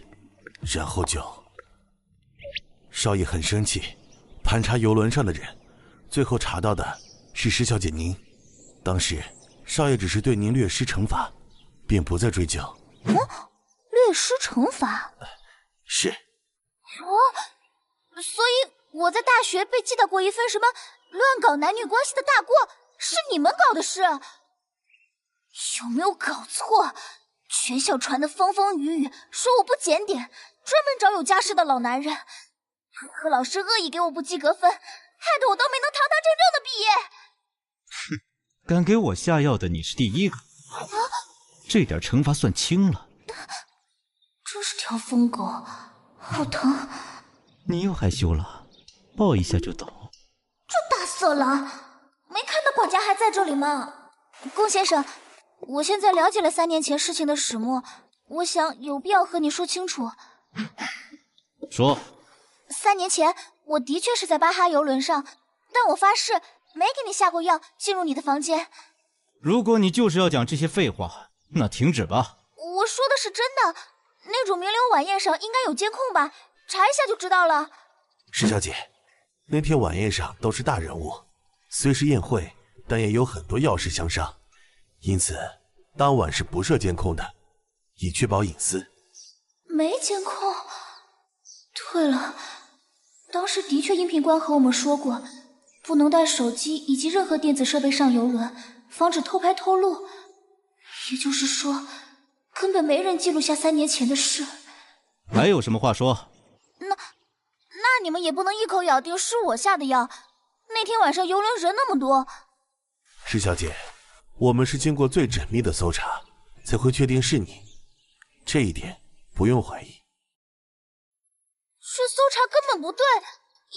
然后就……少爷很生气，盘查游轮上的人，最后查到的是石小姐您。当时少爷只是对您略施惩罚，并不再追究。略施惩罚？是。所以我在大学被记到过一份什么乱搞男女关系的大过，是你们搞的事？有没有搞错？全校传的风风雨雨，说我不检点，专门找有家室的老男人。和老师恶意给我不及格分，害得我都没能堂堂正正的毕业。哼，敢给我下药的你是第1个，这点惩罚算轻了。这小疯狗，好疼！你又害羞了，抱一下就懂。这大色狼，没看到管家还在这里吗？龚先生，我现在了解了3年前事情的始末，我想有必要和你说清楚。说。3年前，我的确是在巴哈游轮上，但我发誓没给你下过药进入你的房间。如果你就是要讲这些废话，那停止吧。我说的是真的，那种名流晚宴上应该有监控吧？查一下就知道了。石小姐，那天晚宴上都是大人物，虽是宴会，但也有很多要事相商，因此当晚是不设监控的，以确保隐私。没监控？对了，当时的确音频官和我们说过，不能带手机以及任何电子设备上游轮，防止偷拍偷录。也就是说，根本没人记录下3年前的事。还有什么话说？那你们也不能一口咬定是我下的药。那天晚上游轮人那么多。石小姐，我们是经过最缜密的搜查，才会确定是你，这一点不用怀疑。是搜查根本不对，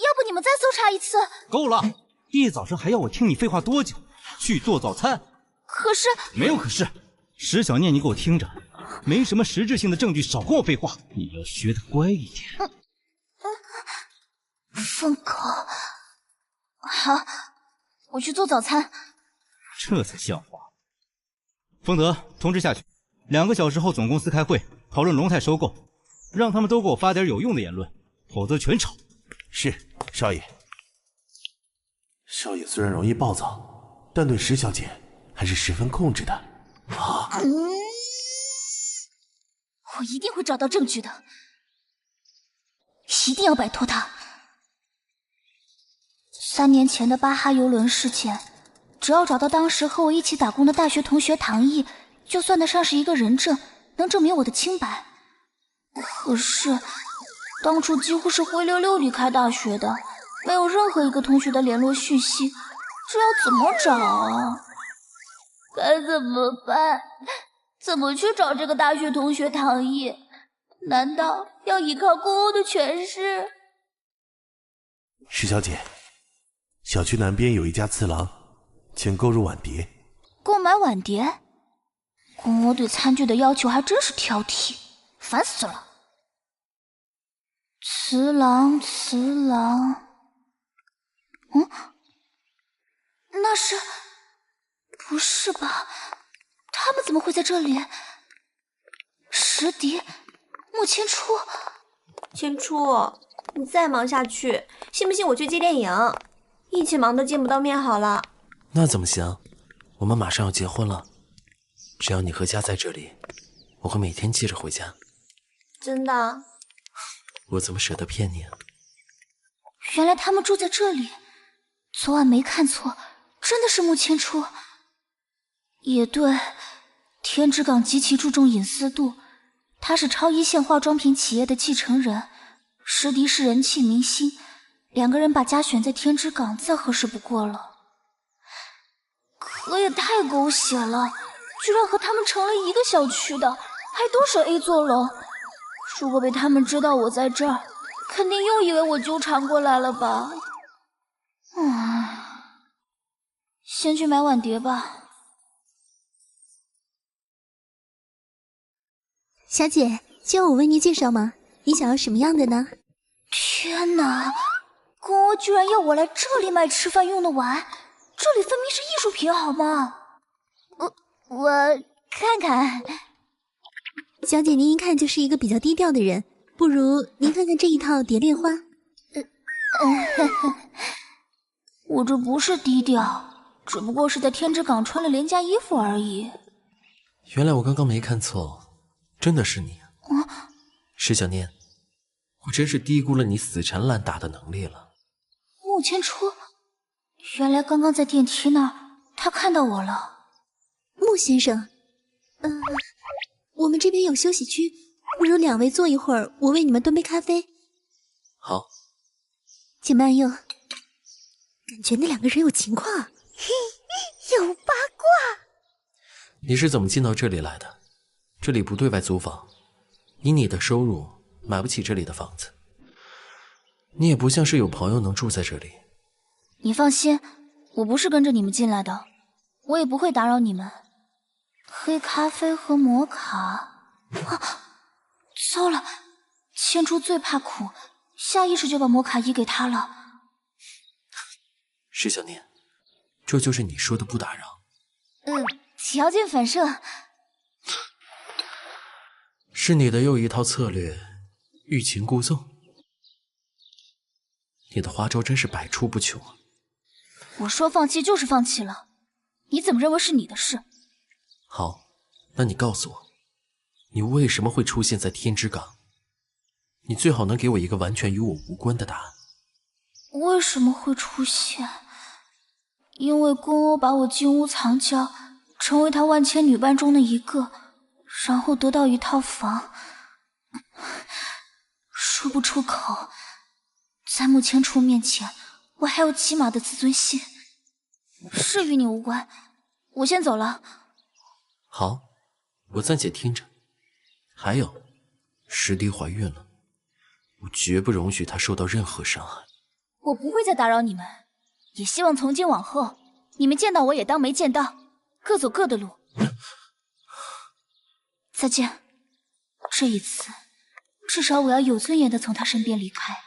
要不你们再搜查一次？够了！一早上还要我听你废话多久？去做早餐。可是……没有可是。石小念，你给我听着，没什么实质性的证据，少跟我废话。你要学得乖一点。疯狗，好，我去做早餐。这才像话。丰德，通知下去，2个小时后总公司开会讨论龙泰收购，让他们都给我发点有用的言论，否则全炒。是，少爷。少爷虽然容易暴躁，但对石小姐还是十分控制的。我一定会找到证据的，一定要摆脱他。3年前的巴哈游轮事件，只要找到当时和我一起打工的大学同学唐毅，就算得上是一个人证，能证明我的清白。可是当初几乎是灰溜溜离开大学的，没有任何一个同学的联络讯息，这要怎么找啊？该怎么办？怎么去找这个大学同学唐毅？难道要依靠宫欧的权势？石小姐，小区南边有一家次郎，请购入碗碟。购买碗碟？宫欧对餐具的要求还真是挑剔，烦死了。次郎，那是……不是吧？他们怎么会在这里？石笛，穆千初，千初，你再忙下去，信不信我去接电影？一起忙得见不到面好了。那怎么行？我们马上要结婚了，只要你和家在这里，我会每天接着回家。真的？我怎么舍得骗你啊？原来他们住在这里，昨晚没看错，真的是穆千初。也对，天之港极其注重隐私度，他是超一线化妆品企业的继承人，石笛是人气明星，2个人把家选在天之港再合适不过了。可也太狗血了，居然和他们成了一个小区的，还都是 A 座楼。如果被他们知道我在这儿，肯定又以为我纠缠过来了吧。先去买碗碟吧。小姐，需要我为您介绍吗？你想要什么样的呢？天哪，宫欧居然要我来这里买吃饭用的碗，这里分明是艺术品好吗？我看看。小姐，您一看就是一个比较低调的人，不如您看看这一套蝶恋花。我这不是低调，只不过是在天之港穿了廉价衣服而已。原来我刚刚没看错，真的是你。石小念，我真是低估了你死缠烂打的能力了。穆千初，原来刚刚在电梯那儿，他看到我了。穆先生，我们这边有休息区，不如2位坐一会儿，我为你们端杯咖啡。好，请慢用。感觉那2个人有情况，有八卦。你是怎么进到这里来的？这里不对外租房，以你的收入，买不起这里的房子。你也不像是有朋友能住在这里。你放心，我不是跟着你们进来的，我也不会打扰你们。黑咖啡和摩卡，糟了，千珠最怕苦，下意识就把摩卡移给他了。石小念，这就是你说的不打扰。条件反射。是你的又一套策略，欲擒故纵。你的花招真是百出不穷啊！我说放弃就是放弃了，你怎么认为是你的事？好，那你告诉我，你为什么会出现在天之港？你最好能给我一个完全与我无关的答案。为什么会出现？因为宫欧把我进屋藏娇，成为他万千女伴中的一个，然后得到一套房。说不出口，在穆千初面前，我还有起码的自尊心。是与你无关，我先走了。好，我暂且听着。还有，石迪怀孕了，我绝不容许她受到任何伤害。我不会再打扰你们，也希望从今往后，你们见到我也当没见到，各走各的路。再见。这一次，至少我要有尊严的从他身边离开。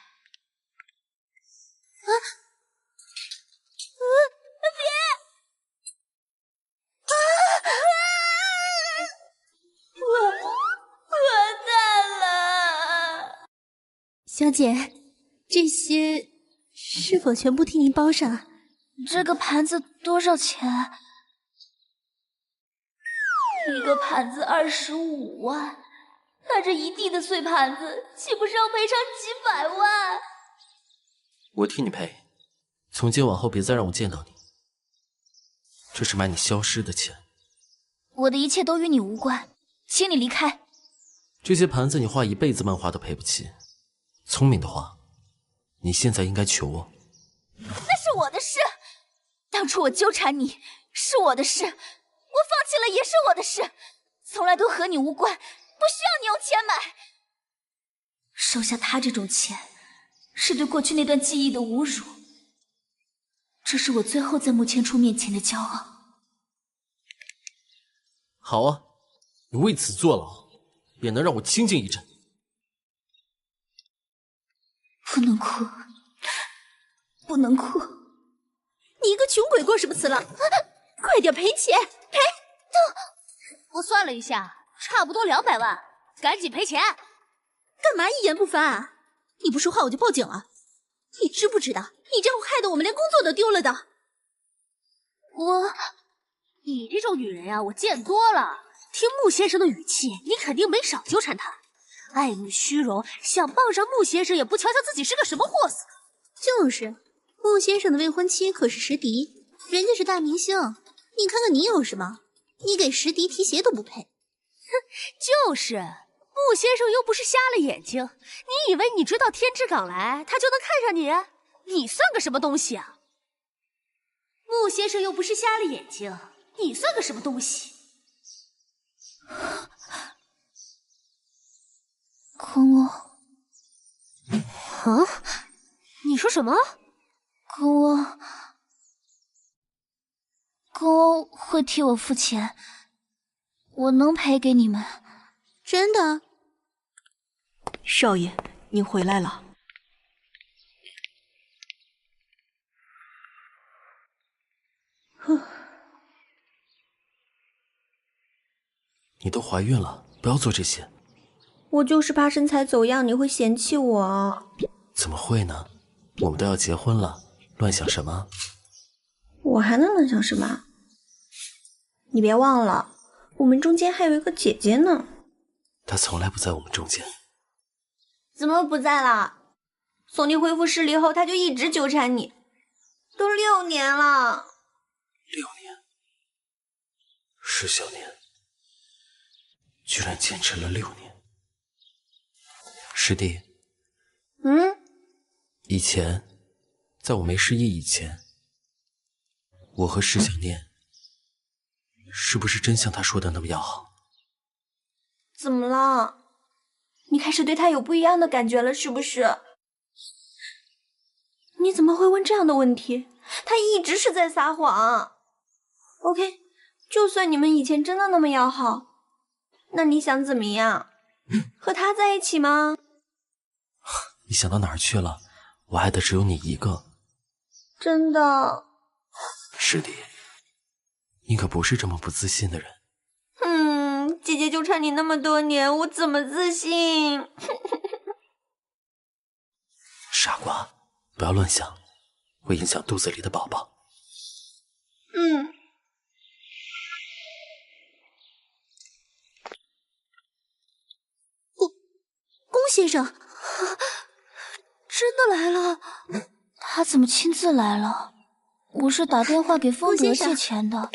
完蛋了！小姐，这些是否全部替您包上？这个盘子多少钱？一个盘子25万，那这一地的碎盘子，岂不是要赔偿几百万？我替你赔，从今往后别再让我见到你。这是买你消失的钱。我的一切都与你无关，请你离开。这些盘子你画一辈子漫画都赔不起。聪明的话，你现在应该求我。那是我的事，当初我纠缠你是我的事，我放弃了也是我的事，从来都和你无关，不需要你用钱买。收下他这种钱，是对过去那段记忆的侮辱。这是我最后在穆千初面前的骄傲。好啊，你为此坐牢，也能让我清静一阵。不能哭，不能哭！你一个穷鬼过什么死了？快点赔钱！赔！我算了一下，差不多200万，赶紧赔钱！干嘛一言不发啊？你不说话我就报警了！你知不知道，你这样会害得我们连工作都丢了的。你这种女人呀，我见多了。听穆先生的语气，你肯定没少纠缠他，爱慕虚荣，想傍上穆先生也不瞧瞧自己是个什么货色。就是，穆先生的未婚妻可是石迪，人家是大明星，你看看你有什么？你给石迪提鞋都不配。哼，就是，穆先生又不是瞎了眼睛，你以为你追到天之港来，他就能看上你？你算个什么东西啊？穆先生又不是瞎了眼睛，你算个什么东西？宫欧，啊？你说什么？宫欧会替我付钱，我能赔给你们。真的？少爷，您回来了。你都怀孕了，不要做这些。我就是怕身材走样，你会嫌弃我。怎么会呢？我们都要结婚了，乱想什么？我还能乱想什么？你别忘了，我们中间还有一个姐姐呢。她从来不在我们中间。怎么不在了？从你恢复视力后，她就一直纠缠你，都6年了。6年，石小年居然坚持了6年。师弟，以前在我没失忆以前，我和石小念是不是真像他说的那么要好？怎么了？你开始对他有不一样的感觉了，是不是？你怎么会问这样的问题？他一直是在撒谎。OK， 就算你们以前真的那么要好，那你想怎么样？和他在一起吗？你想到哪儿去了？我爱的只有你一个。真的？师弟，你可不是这么不自信的人。姐姐纠缠你那么多年，我怎么自信？傻瓜，不要乱想，会影响肚子里的宝宝。龚先生，真的来了？他怎么亲自来了？我是打电话给丰德借钱的，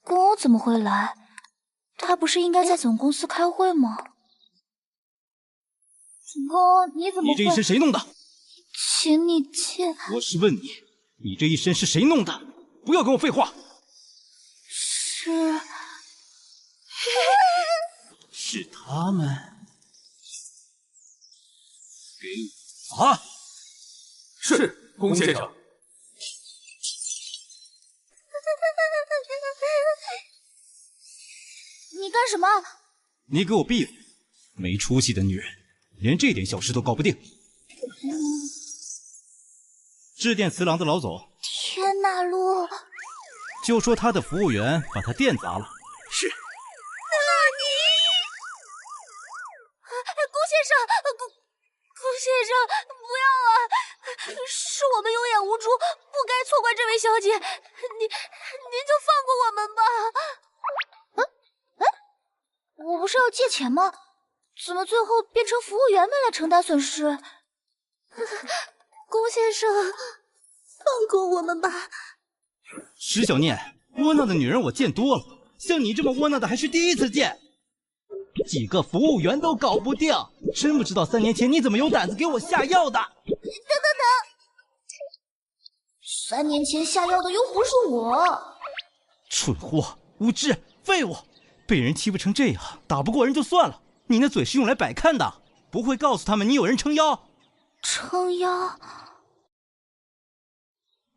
龚欧怎么会来？他不是应该在总公司开会吗？龚欧，你怎么会？你这一身谁弄的？请你借。我是问你，你这一身是谁弄的？不要跟我废话。是他们。给我啊！是，龚先生。你干什么？你给我闭嘴！没出息的女人，连这点小事都搞不定。致电慈郎的老总。天哪，路！就说他的服务员把他店砸了。是。龚先生，龚先生，不要啊！是我们有眼无珠，不该错怪这位小姐。您就放过我们吧。我不是要借钱吗？怎么最后变成服务员们来承担损失？龚先生，放过我们吧。石小念，窝囊的女人我见多了，像你这么窝囊的还是第一次见。几个服务员都搞不定，真不知道3年前你怎么有胆子给我下药的。等，3年前下药的又不是我。蠢货，无知，废物。被人欺负成这样，打不过人就算了，你那嘴是用来摆看的，不会告诉他们你有人撑腰。撑腰？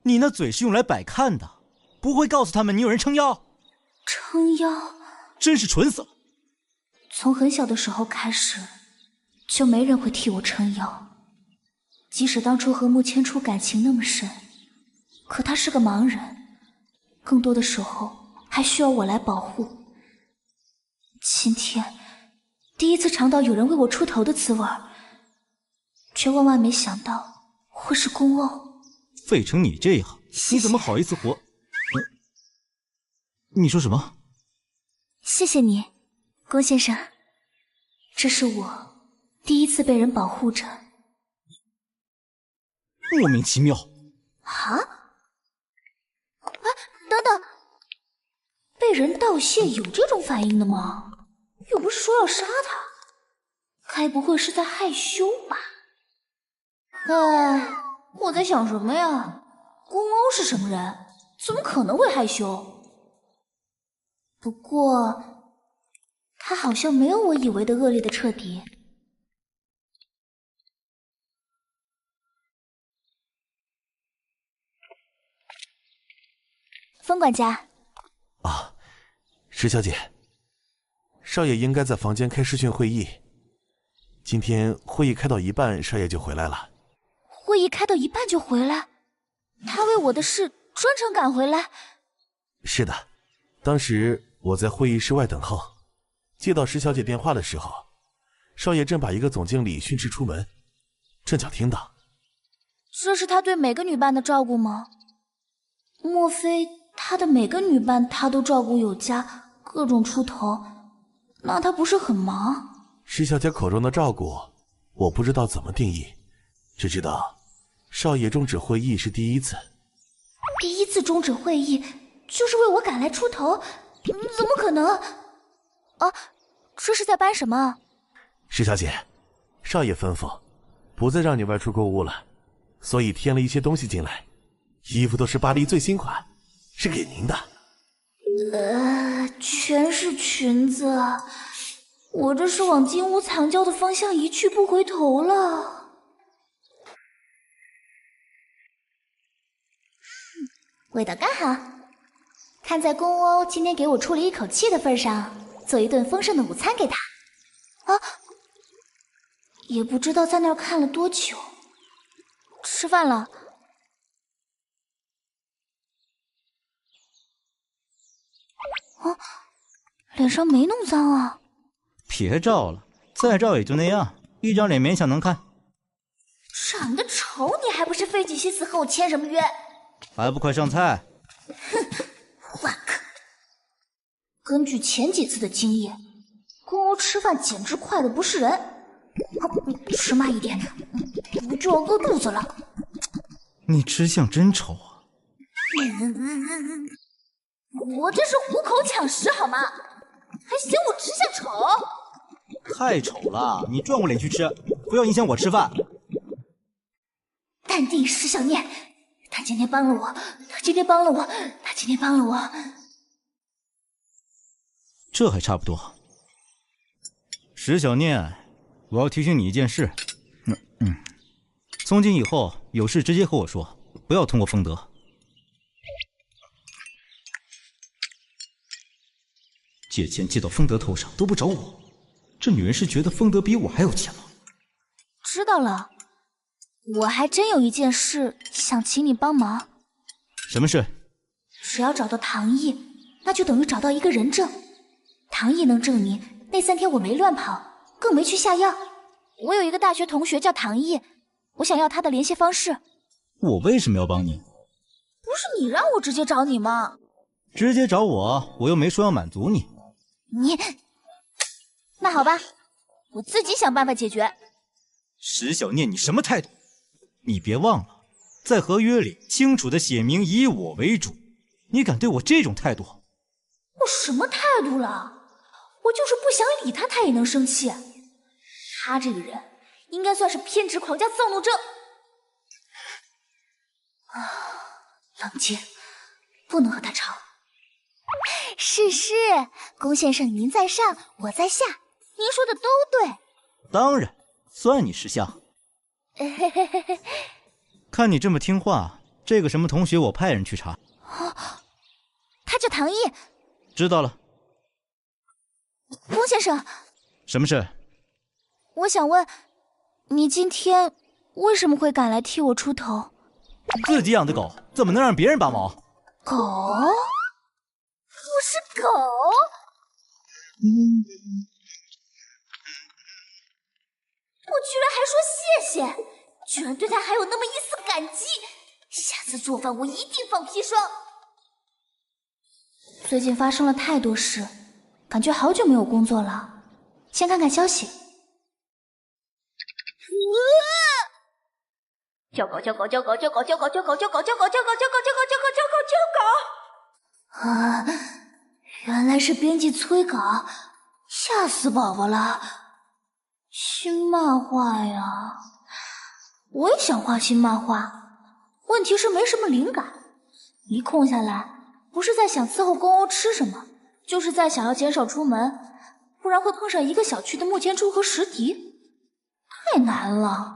你那嘴是用来摆看的，不会告诉他们你有人撑腰。撑腰？真是蠢死了。从很小的时候开始，就没人会替我撑腰。即使当初和慕千初感情那么深，可他是个盲人，更多的时候还需要我来保护。今天第一次尝到有人为我出头的滋味，却万万没想到会是宫欧。废成你这样，你怎么好意思活？你说什么？谢谢你，龚先生。这是我第一次被人保护着。莫名其妙。啊？等等，被人道谢有这种反应的吗？又不是说要杀他，该不会是在害羞吧？哎，我在想什么呀？宫欧是什么人？怎么可能会害羞？不过，他好像没有我以为的恶劣的彻底。风管家。啊，石小姐。少爷应该在房间开视讯会议。今天会议开到一半，少爷就回来了。会议开到一半就回来？他为我的事专程赶回来？是的，当时我在会议室外等候，接到石小姐电话的时候，少爷正把一个总经理训斥出门，正巧听到。这是他对每个女伴的照顾吗？莫非他的每个女伴他都照顾有加，各种出头？那他不是很忙？石小姐口中的照顾，我不知道怎么定义，只知道少爷终止会议是第一次。第一次终止会议就是为我赶来出头？怎么可能？啊，这是在搬什么？石小姐，少爷吩咐不再让你外出购物了，所以添了一些东西进来，衣服都是巴黎最新款，是给您的。全是裙子，我这是往金屋藏娇的方向一去不回头了。味道刚好，看在宫欧今天给我出了一口气的份上，做一顿丰盛的午餐给他。啊，也不知道在那儿看了多久。吃饭了。啊，脸上没弄脏啊。别照了，再照也就那样，一张脸勉强能看。长得丑，你还不是费尽心思和我签什么约？还不快上菜！哼，换个。根据前几次的经验，宫欧吃饭简直快得不是人。吃慢一点，不就要饿肚子了？你吃相真丑啊！我这是虎口抢食好吗？还嫌我吃相丑？太丑了，你转过脸去吃，不要影响我吃饭。淡定，石小念，他今天帮了我，他今天帮了我。这还差不多。石小念，我要提醒你一件事。从今以后有事直接和我说，不要通过风德。借钱借到风德头上都不找我，这女人是觉得风德比我还有钱吗？知道了，我还真有一件事想请你帮忙。什么事？只要找到唐毅，那就等于找到一个人证。唐毅能证明那3天我没乱跑，更没去下药。我有一个大学同学叫唐毅，我想要他的联系方式。我为什么要帮你？不是你让我直接找你吗？直接找我，我又没说要满足你。那好吧，我自己想办法解决。石小念，你什么态度？你别忘了，在合约里清楚的写明以我为主，你敢对我这种态度？我什么态度了？我就是不想理他，他也能生气。他这个人应该算是偏执狂加躁怒症。冷静，不能和他吵。是，龚先生您在上，我在下，您说的都对。当然，算你识相。看你这么听话，这个什么同学我派人去查。他叫唐毅。知道了。龚先生，什么事？我想问，你今天为什么会赶来替我出头？自己养的狗怎么能让别人拔毛？狗？不是狗？我居然还说谢谢，居然对他还有那么一丝感激。下次做饭我一定放砒霜。最近发生了太多事，感觉好久没有工作了。先看看消息。交稿！啊，原来是编辑催稿，吓死宝宝了。新漫画呀，我也想画新漫画，问题是没什么灵感。一空下来，不是在想伺候宫欧吃什么，就是在想要减少出门，不然会碰上一个小区的木千珠和石笛，太难了。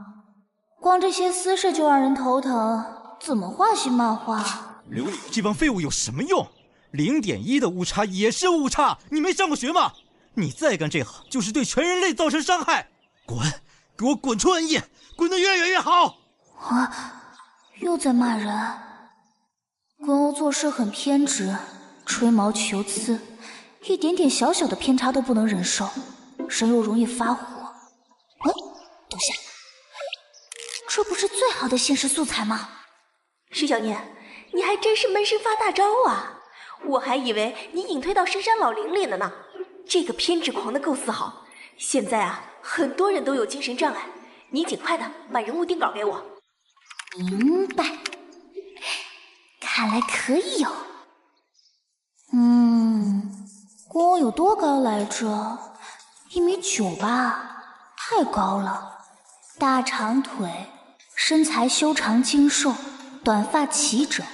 光这些私事就让人头疼，怎么画新漫画？刘宇这帮废物有什么用？0.1的误差也是误差，你没上过学吗？你再干这行，就是对全人类造成伤害。滚，给我滚出恩义，滚得越远越好。又在骂人。宫欧做事很偏执，吹毛求疵，一点点小小的偏差都不能忍受，人又容易发火。等下，这不是最好的现实素材吗？石小念，你还真是闷声发大招啊！我还以为你隐退到深山老林里了呢。这个偏执狂的构思好，现在啊，很多人都有精神障碍，你尽快的把人物定稿给我。明白，看来可以有。宫欧有多高来着？1.9米吧，太高了。大长腿，身材修长精瘦，短发齐整，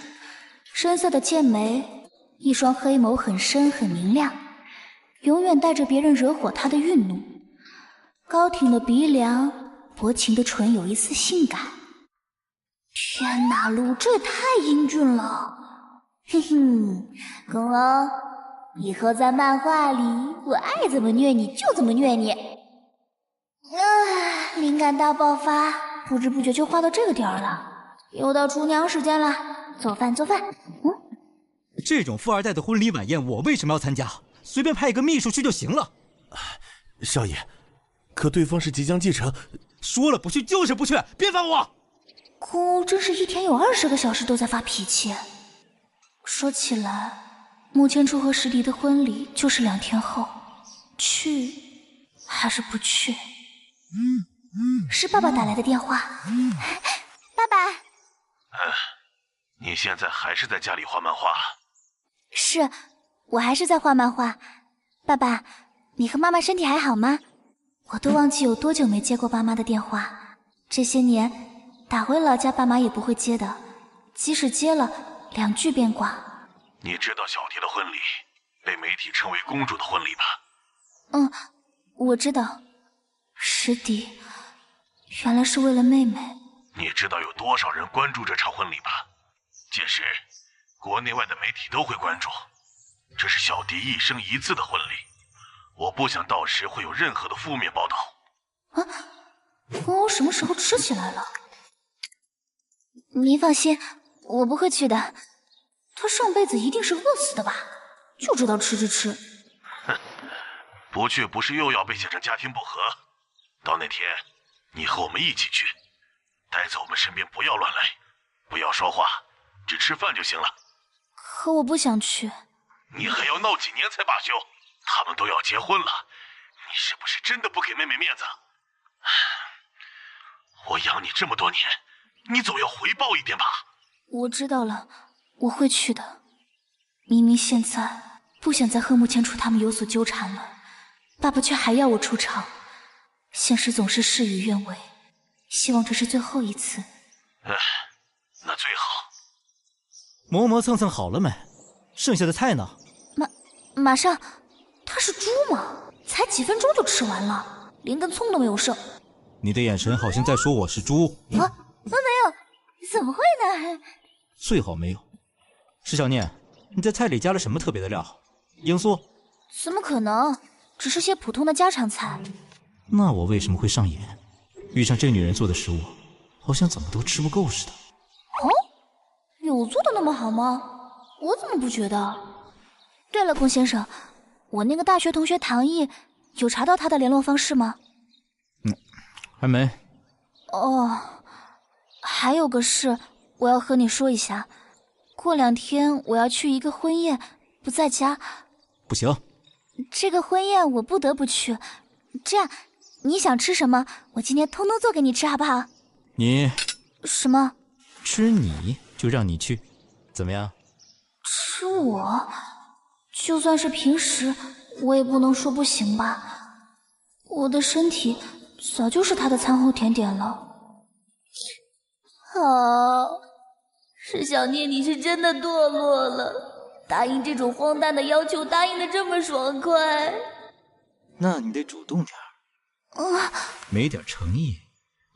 深色的剑眉，一双黑眸很深很明亮，永远带着别人惹火他的愠怒。高挺的鼻梁，薄情的唇，有一丝性感。天哪，鲁这也太英俊了！哼哼，公欧，以后在漫画里，我爱怎么虐你就怎么虐你。灵感大爆发，不知不觉就画到这个点儿了，又到厨娘时间了，做饭。这种富二代的婚礼晚宴，我为什么要参加？随便派一个秘书去就行了。少爷，可对方是即将继承。说了不去就是不去，别烦我。公欧真是一天有20个小时都在发脾气。说起来，穆千初和石迪的婚礼就是2天后，去还是不去？是爸爸打来的电话。爸爸。你现在还是在家里画漫画？是，我还是在画漫画。爸爸，你和妈妈身体还好吗？我都忘记有多久没接过爸妈的电话。这些年打回老家，爸妈也不会接的，即使接了，2句便挂。你知道小迪的婚礼被媒体称为公主的婚礼吧？我知道。石迪，原来是为了妹妹。你知道有多少人关注这场婚礼吧？届时，国内外的媒体都会关注。这是小迪一生一次的婚礼，我不想到时会有任何的负面报道。公欧什么时候吃起来了？您放心，我不会去的。他上辈子一定是饿死的吧？就知道吃。哼，不去不是又要被写成家庭不和？到那天，你和我们一起去，待在我们身边，不要乱来，不要说话，只吃饭就行了。可我不想去。你还要闹几年才罢休？他们都要结婚了，你是不是真的不给妹妹面子？我养你这么多年，你总要回报一点吧？我知道了，我会去的。明明现在不想再和穆千初他们有所纠缠了，爸爸却还要我出场。现实总是事与愿违，希望这是最后一次。那最好。磨磨蹭蹭好了没？剩下的菜呢？马上。他是猪吗？才几分钟就吃完了，连根葱都没有剩。你的眼神好像在说我是猪。没有，怎么会呢？最好没有。石小念，你在菜里加了什么特别的料？罂粟？怎么可能？只是些普通的家常菜。那我为什么会上瘾？遇上这女人做的食物，好像怎么都吃不够似的。有做的那么好吗？我怎么不觉得？对了，龚先生，我那个大学同学唐毅，有查到他的联络方式吗？还没。还有个事，我要和你说一下。过2天我要去一个婚宴，不在家。不行。这个婚宴我不得不去。这样，你想吃什么，我今天通通做给你吃，好不好？你什么？吃你就让你去，怎么样？吃我？就算是平时，我也不能说不行吧。我的身体早就是他的餐后甜点了。是小念，你是真的堕落了，答应这种荒诞的要求，答应的这么爽快。那你得主动点儿。没点诚意，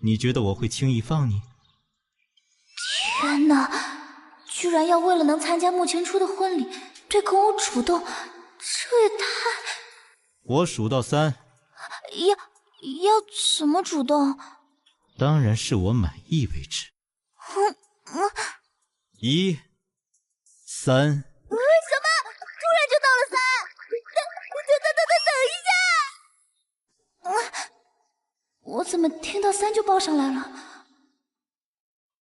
你觉得我会轻易放你？天哪，居然要为了能参加穆千初的婚礼，对公欧主动，这也太……我数到3。要怎么主动？当然是我满意为止。1、3。什么？突然就到了3？等一下！我怎么听到3就报上来了？